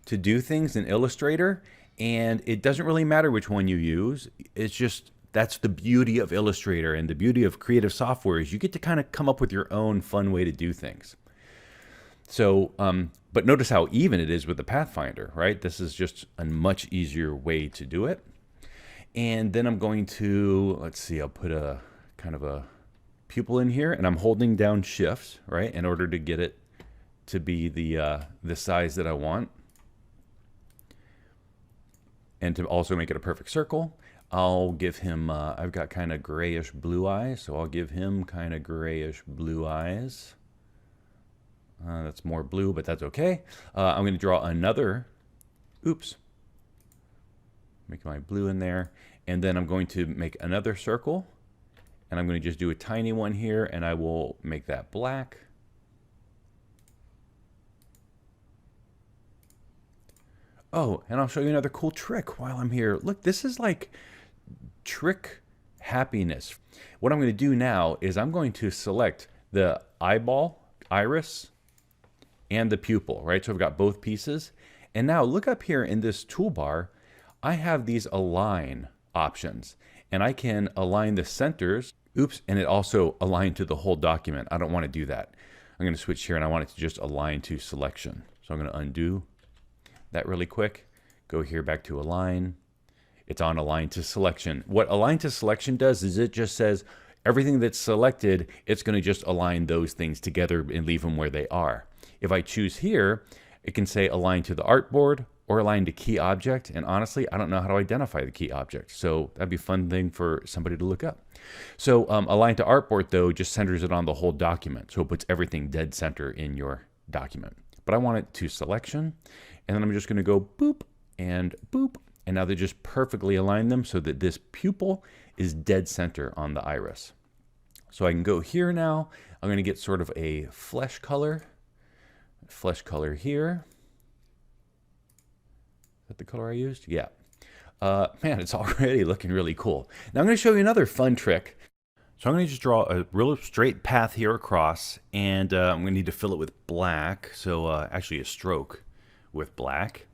to do things in Illustrator, and it doesn't really matter which one you use. It's just, that's the beauty of Illustrator and the beauty of creative software is you get to kind of come up with your own fun way to do things. So, but notice how even it is with the Pathfinder, right? This is just a much easier way to do it. And then I'm going to, let's see, I'll put a kind of a pupil in here, and I'm holding down Shift, right, in order to get it to be the size that I want, and to also make it a perfect circle. I'll give him, I've got kind of grayish blue eyes, so I'll give him kind of grayish blue eyes. That's more blue, but that's okay. I'm going to draw another, make my blue in there, and then I'm going to make another circle, and I'm going to just do a tiny one here, and I will make that black. Oh, and I'll show you another cool trick while I'm here. Look, this is like trick happiness. What I'm going to do now is I'm going to select the eyeball, iris, and the pupil, right? So I've got both pieces. And now look up here in this toolbar, I have these align options, and I can align the centers. And it also aligned to the whole document. I don't want to do that. I'm going to switch here, and I want it to just align to selection. So I'm going to undo that really quick. Go here back to align. It's on align to selection. What align to selection does is it just says everything that's selected, it's going to just align those things together and leave them where they are. If I choose here, it can say align to the artboard or align to key object. And honestly, I don't know how to identify the key object. So that'd be a fun thing for somebody to look up. So align to artboard, though, just centers it on the whole document. So it puts everything dead center in your document. But I want it to selection. And then I'm just going to go boop and boop. And now they just perfectly align them so that this pupil is dead center on the iris. So I can go here now. I'm going to get sort of a flesh color here. Is that the color I used? Yeah. Man, it's already looking really cool. Now I'm going to show you another fun trick. So I'm going to just draw a real straight path here across, and I'm going to need to fill it with black. So actually a stroke with black.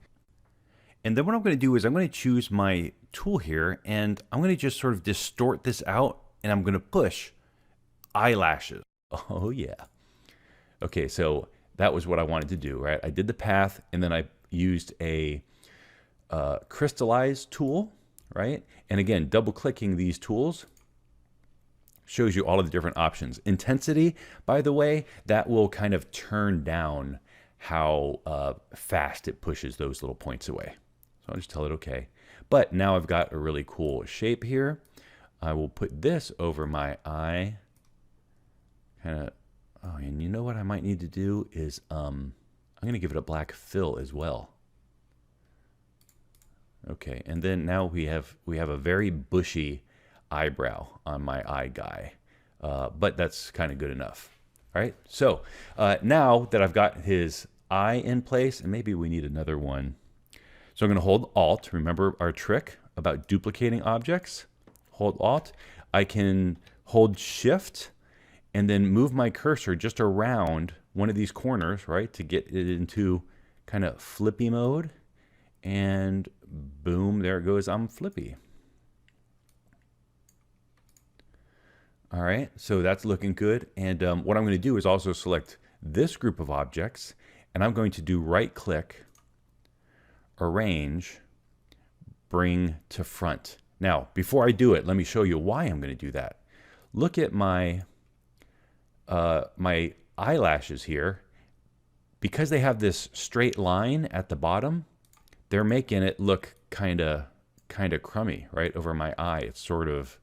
And then what I'm going to do is I'm going to choose my tool here, and I'm going to just sort of distort this out, and I'm going to push eyelashes. Oh yeah. Okay, so that was what I wanted to do, right? I did the path, and then I used a crystallize tool, right? And again, double clicking these tools shows you all of the different options. Intensity, by the way, that will kind of turn down how fast it pushes those little points away. So I'll just tell it okay. But now I've got a really cool shape here. I will put this over my eye. Kind of, oh, and you know what I might need to do is I'm going to give it a black fill as well. Okay, and then now we have a very bushy eyebrow on my eye guy, but that's kind of good enough. All right, so now that I've got his eye in place, and maybe we need another one. So I'm going to hold Alt. Remember our trick about duplicating objects? Hold Alt. I can hold Shift and then move my cursor just around one of these corners, right, to get it into kind of flippy mode. And boom, there it goes, I'm flippy. All right, so that's looking good. And what I'm going to do is also select this group of objects, and I'm going to do right click, arrange, bring to front. Now, before I do it, let me show you why I'm going to do that. Look at my my eyelashes here. Because they have this straight line at the bottom, they're making it look kind of crummy, right, over my eye. It's sort of,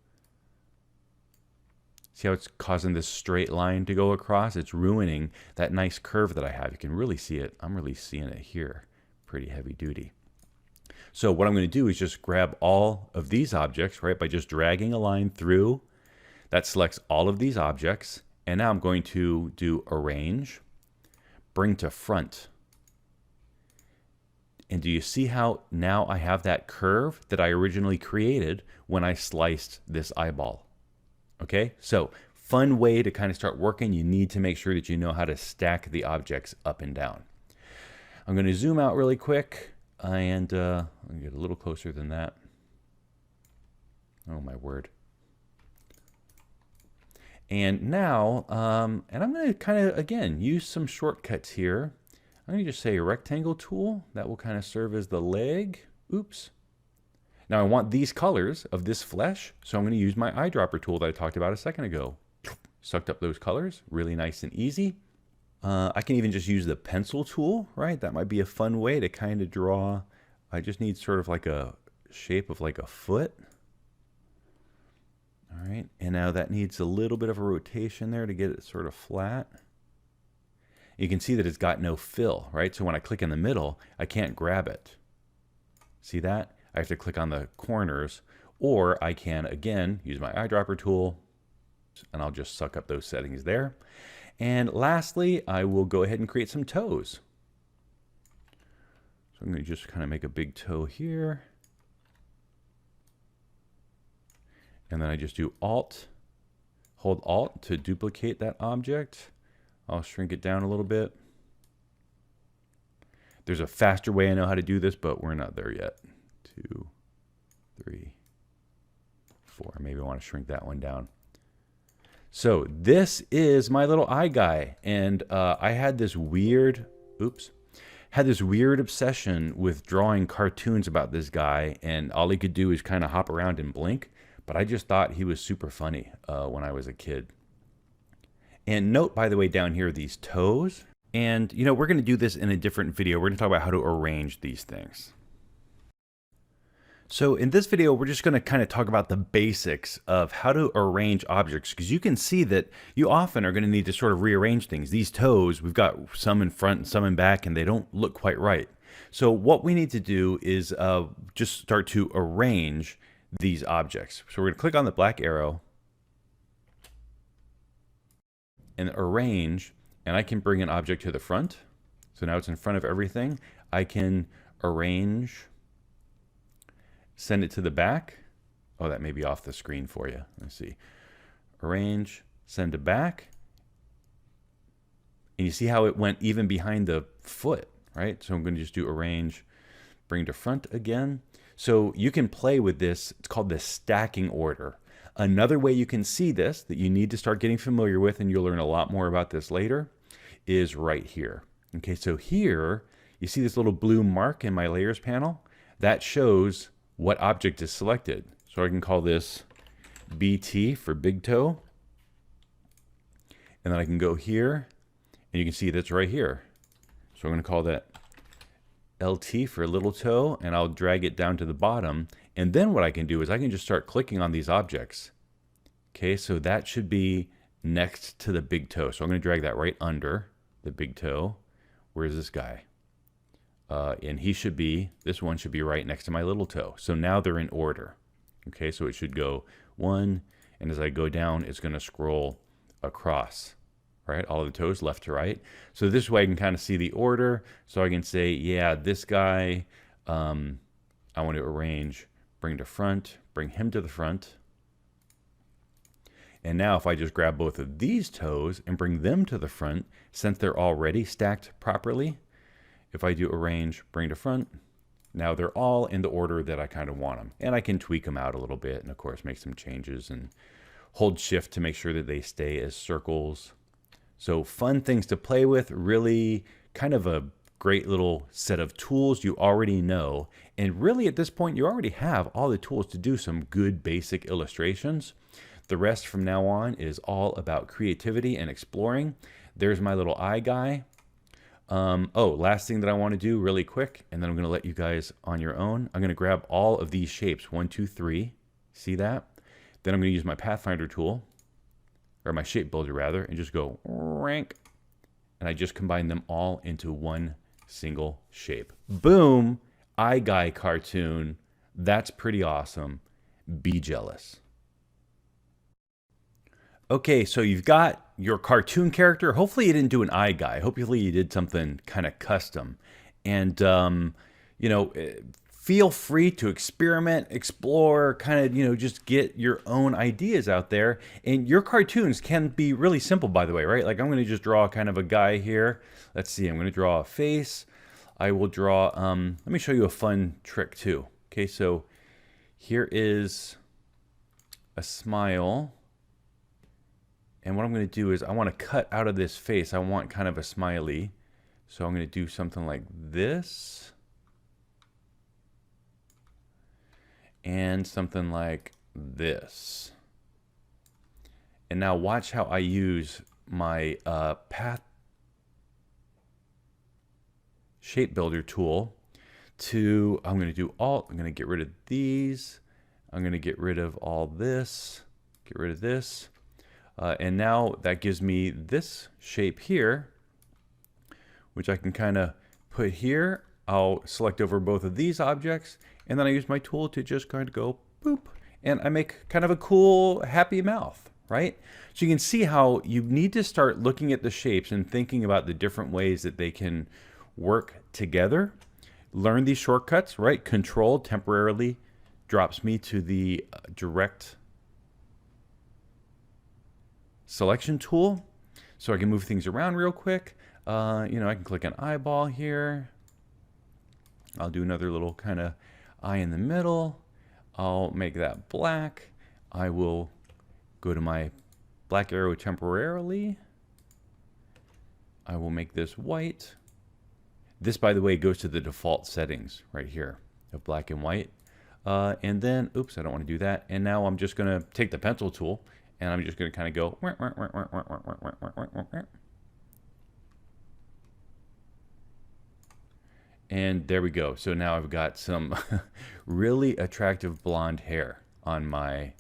see how it's causing this straight line to go across? It's ruining that nice curve that I have. You can really see it. I'm really seeing it here. Pretty heavy duty. So what I'm going to do is just grab all of these objects, right, by just dragging a line through. That selects all of these objects. And now I'm going to do arrange, bring to front. And do you see how now I have that curve that I originally created when I sliced this eyeball? Okay, so fun way to kind of start working. You need to make sure that you know how to stack the objects up and down. I'm going to zoom out really quick, and I'll get a little closer than that. Oh my word. And now, and I'm going to kind of, again, use some shortcuts here. I'm going to just say a rectangle tool. That will kind of serve as the leg. Oops. Now I want these colors of this flesh, so I'm going to use my eyedropper tool that I talked about a second ago. sucked up those colors, really nice and easy. I can even just use the pencil tool, right? That might be a fun way to kind of draw. I just need sort of like a shape of like a foot. All right, and now that needs a little bit of a rotation there to get it sort of flat. You can see that it's got no fill, right? So when I click in the middle, I can't grab it. See that? I have to click on the corners, or I can, again, use my eyedropper tool, and I'll just suck up those settings there. And lastly, I will go ahead and create some toes. So I'm going to just kind of make a big toe here. And then I just do Alt, hold Alt to duplicate that object. I'll shrink it down a little bit. There's a faster way I know how to do this, but we're not there yet. 2, 3, 4. Maybe I want to shrink that one down. So this is my little eye guy, and I had this weird, obsession with drawing cartoons about this guy, and all he could do is kind of hop around and blink. But I just thought he was super funny when I was a kid. And note, by the way, down here, these toes. And, you know, we're going to do this in a different video. We're going to talk about how to arrange these things. So in this video, we're just going to kind of talk about the basics of how to arrange objects, because you can see that you often are going to need to sort of rearrange things. These toes, we've got some in front and some in back, and they don't look quite right. So what we need to do is just start to arrange these objects. So we're going to click on the black arrow and arrange, and I can bring an object to the front. So now it's in front of everything. I can arrange, send it to the back. Oh, that may be off the screen for you. Let's see. Arrange, send to back. And you see how it went even behind the foot, right? So I'm going to just do arrange, bring to front again. So you can play with this. It's called the stacking order. Another way you can see this that you need to start getting familiar with, and you'll learn a lot more about this later, is right here. Okay, so here you see this little blue mark in my layers panel. That shows what object is selected. So I can call this BT for big toe. And then I can go here, and you can see that's right here. So I'm going to call that LT for little toe, and I'll drag it down to the bottom. And then what I can do is I can just start clicking on these objects. Okay, so that should be next to the big toe. So I'm going to drag that right under the big toe. Where's this guy? And he should be, this one should be right next to my little toe. So now they're in order. Okay, so it should go 1, and as I go down, it's going to scroll across. Right, all of the toes left to right. So this way I can kind of see the order. So I can say, yeah, this guy, I want to arrange, bring to front, bring him to the front. And now if I just grab both of these toes and bring them to the front, since they're already stacked properly, if I do arrange, bring to front, now they're all in the order that I kind of want them. And I can tweak them out a little bit and of course make some changes and hold shift to make sure that they stay as circles. So fun things to play with, really kind of a great little set of tools you already know. And really at this point, you already have all the tools to do some good basic illustrations. The rest from now on is all about creativity and exploring. There's my little eye guy. Oh, last thing that I want to do really quick, and then I'm going to let you guys on your own. I'm going to grab all of these shapes, 1, 2, 3. See that? Then I'm going to use my Pathfinder tool, or my shape builder rather, and just go rank, and I just combine them all into one single shape. Boom, eye guy cartoon. That's pretty awesome. Be jealous. Okay, so you've got your cartoon character. Hopefully you didn't do an eye guy. Hopefully you did something kind of custom. And, you know, feel free to experiment, explore, kind of, you know, just get your own ideas out there. And your cartoons can be really simple, by the way, right? Like I'm going to just draw kind of a guy here. Let's see, I'm going to draw a face. I will draw, let me show you a fun trick too. Okay, so here is a smile. And what I'm going to do is I want to cut out of this face. I want kind of a smiley. So I'm going to do something like this. And something like this. And now watch how I use my path shape builder tool to, I'm going to do Alt, I'm going to get rid of these, I'm going to get rid of all this, get rid of this, and now that gives me this shape here, which I can kind of put here. I'll select over both of these objects, and then I use my tool to just kind of go boop, and I make kind of a cool happy mouth, right? So you can see how you need to start looking at the shapes and thinking about the different ways that they can work together. Learn these shortcuts, right? Control temporarily drops me to the direct selection tool, so I can move things around real quick. I can click an eyeball here. I'll do another little kind of eye in the middle. I'll make that black. I will go to my black arrow temporarily. I will make this white. This, by the way, goes to the default settings right here of black and white. And then, oops, I don't want to do that. And now I'm just going to take the pencil tool and I'm just going to kind of go. And there we go. So now I've got some really attractive blonde hair on my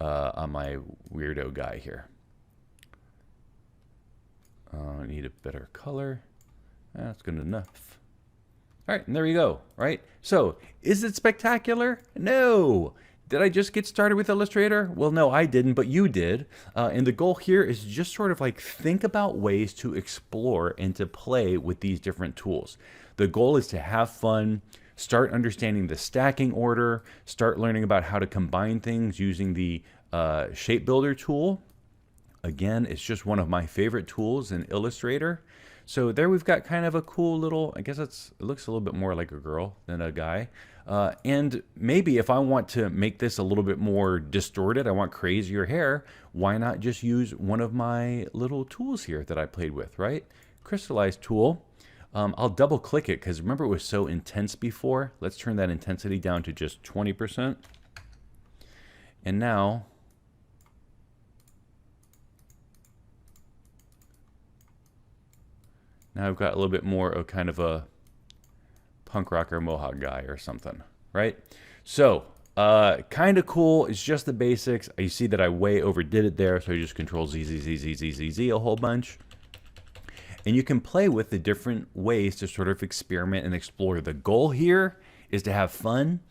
weirdo guy here. I need a better color. That's good enough. All right, and there we go, right? So, is it spectacular? No. Did I just get started with Illustrator? Well, no, I didn't, but you did. And the goal here is just sort of like think about ways to explore and to play with these different tools. The goal is to have fun, start understanding the stacking order, start learning about how to combine things using the shape builder tool. Again, it's just one of my favorite tools in Illustrator. So there we've got kind of a cool little, I guess it looks a little bit more like a girl than a guy. And maybe if I want to make this a little bit more distorted, I want crazier hair, why not just use one of my little tools here that I played with, right? Crystallize tool. I'll double click it because remember it was so intense before. Let's turn that intensity down to just 20%. And now, I've got a little bit more of kind of a punk rocker mohawk guy or something, right? So, kind of cool. It's just the basics. You see that I way overdid it there, so I just control Z, Z, Z, Z, Z, Z, Z a whole bunch. And you can play with the different ways to sort of experiment and explore. The goal here is to have fun,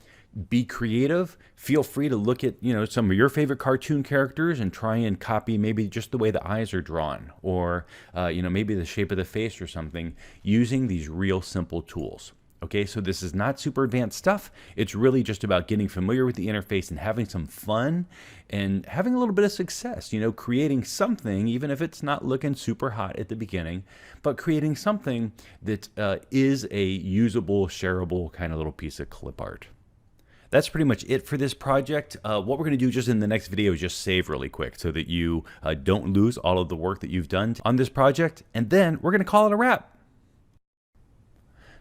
be creative. Feel free to look at, some of your favorite cartoon characters and try and copy maybe just the way the eyes are drawn, or maybe the shape of the face or something, using these real simple tools. Okay, so this is not super advanced stuff. It's really just about getting familiar with the interface and having some fun and having a little bit of success, creating something, even if it's not looking super hot at the beginning, but creating something that is a usable, shareable kind of little piece of clip art. That's pretty much it for this project. What we're going to do just in the next video is just save really quick so that you don't lose all of the work that you've done on this project. And then we're going to call it a wrap.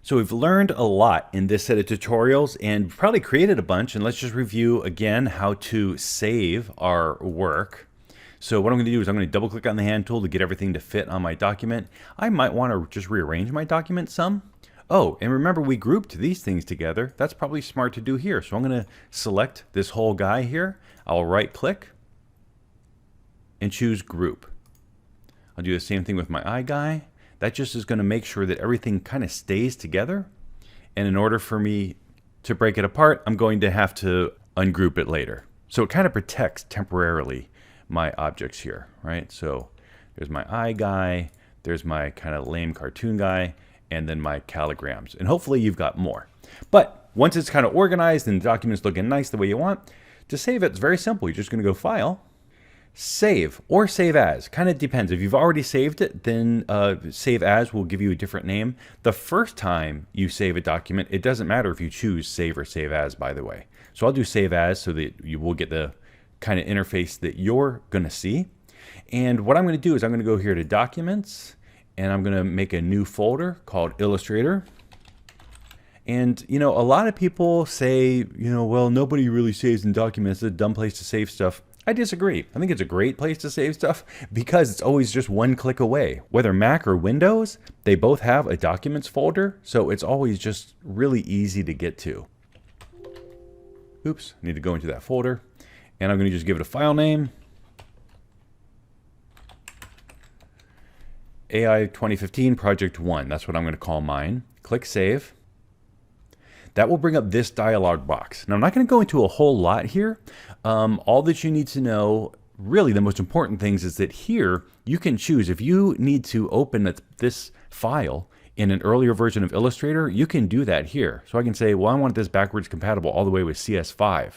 So we've learned a lot in this set of tutorials and probably created a bunch. And let's just review again how to save our work. So what I'm going to do is I'm going to double click on the hand tool to get everything to fit on my document. I might want to just rearrange my document some. Oh, and remember we grouped these things together. That's probably smart to do here. So I'm going to select this whole guy here. I'll right click and choose group. I'll do the same thing with my eye guy. That just is going to make sure that everything kind of stays together. And in order for me to break it apart, I'm going to have to ungroup it later. So it kind of protects temporarily my objects here, right? So there's my eye guy, there's my kind of lame cartoon guy, and then my calligrams. And hopefully you've got more. But once it's kind of organized and the document's looking nice the way you want, to save it, it's very simple. You're just going to go File, Save, or Save As. Kind of depends. If you've already saved it, then Save As will give you a different name. The first time you save a document, it doesn't matter if you choose Save or Save As, by the way. So I'll do Save As so that you will get the kind of interface that you're going to see. And what I'm going to do is I'm going to go here to Documents, and I'm going to make a new folder called Illustrator. And, a lot of people say, well, nobody really saves in documents. It's a dumb place to save stuff. I disagree. I think it's a great place to save stuff because it's always just one click away. Whether Mac or Windows, they both have a documents folder, so it's always just really easy to get to. Oops, I need to go into that folder, and I'm going to just give it a file name. AI 2015 Project 1, that's what I'm going to call mine. Click Save. That will bring up this dialog box. Now, I'm not going to go into a whole lot here. All that you need to know, really the most important things, is that here you can choose. If you need to open this file in an earlier version of Illustrator, you can do that here. So I can say, well, I want this backwards compatible all the way with CS5.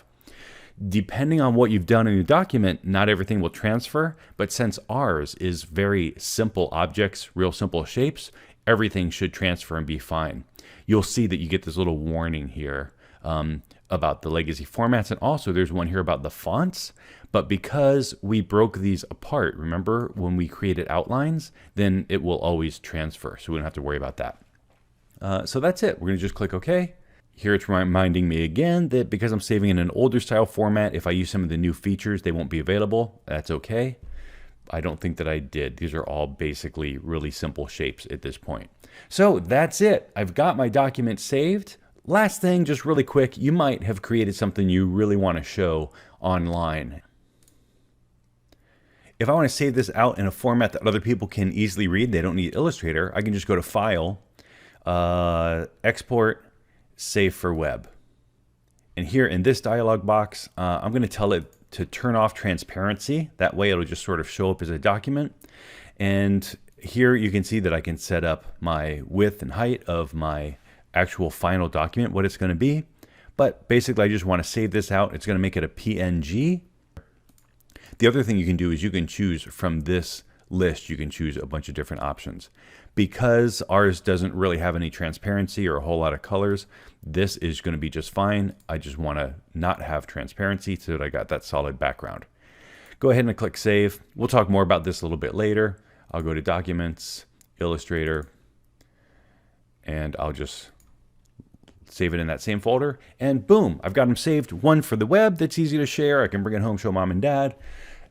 Depending on what you've done in your document, not everything will transfer, but since ours is very simple objects, real simple shapes, everything should transfer and be fine. You'll see that you get this little warning here about the legacy formats, and also there's one here about the fonts, but because we broke these apart, remember when we created outlines, then it will always transfer, so we don't have to worry about that. So that's it. We're going to just click OK. Here it's reminding me again that because I'm saving in an older style format, if I use some of the new features, they won't be available. That's okay. I don't think that I did. These are all basically really simple shapes at this point. So that's it. I've got my document saved. Last thing, just really quick, you might have created something you really want to show online. If I want to save this out in a format that other people can easily read, they don't need Illustrator, I can just go to File, Export, Save for Web. And here in this dialog box, I'm going to tell it to turn off transparency. That way it'll just sort of show up as a document. And here you can see that I can set up my width and height of my actual final document, what it's going to be. But basically I just want to save this out. It's going to make it a PNG. The other thing you can do is you can choose from this list, you can choose a bunch of different options. Because ours doesn't really have any transparency or a whole lot of colors, this is going to be just fine. I just want to not have transparency so that I got that solid background. Go ahead and click Save. We'll talk more about this a little bit later. I'll go to Documents, Illustrator, and I'll just save it in that same folder. And boom, I've got them saved. One for the web that's easy to share. I can bring it home, show mom and dad.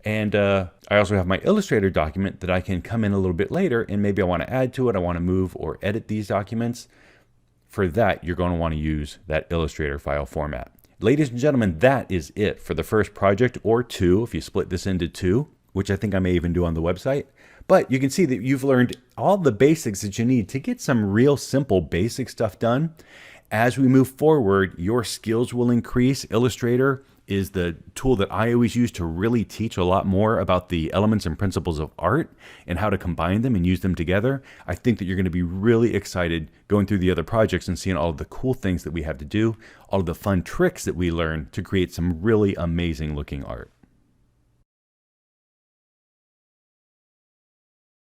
And I also have my Illustrator document that I can come in a little bit later and maybe I want to add to it. I want to move or edit these documents. For that, you're going to want to use that Illustrator file format. Ladies and gentlemen, that is it for the first project, or two, if you split this into two, which I think I may even do on the website. But you can see that you've learned all the basics that you need to get some real simple basic stuff done. As we move forward, your skills will increase. Illustrator is the tool that I always use to really teach a lot more about the elements and principles of art and how to combine them and use them together. I think that you're going to be really excited going through the other projects and seeing all of the cool things that we have to do, all of the fun tricks that we learn to create some really amazing looking art.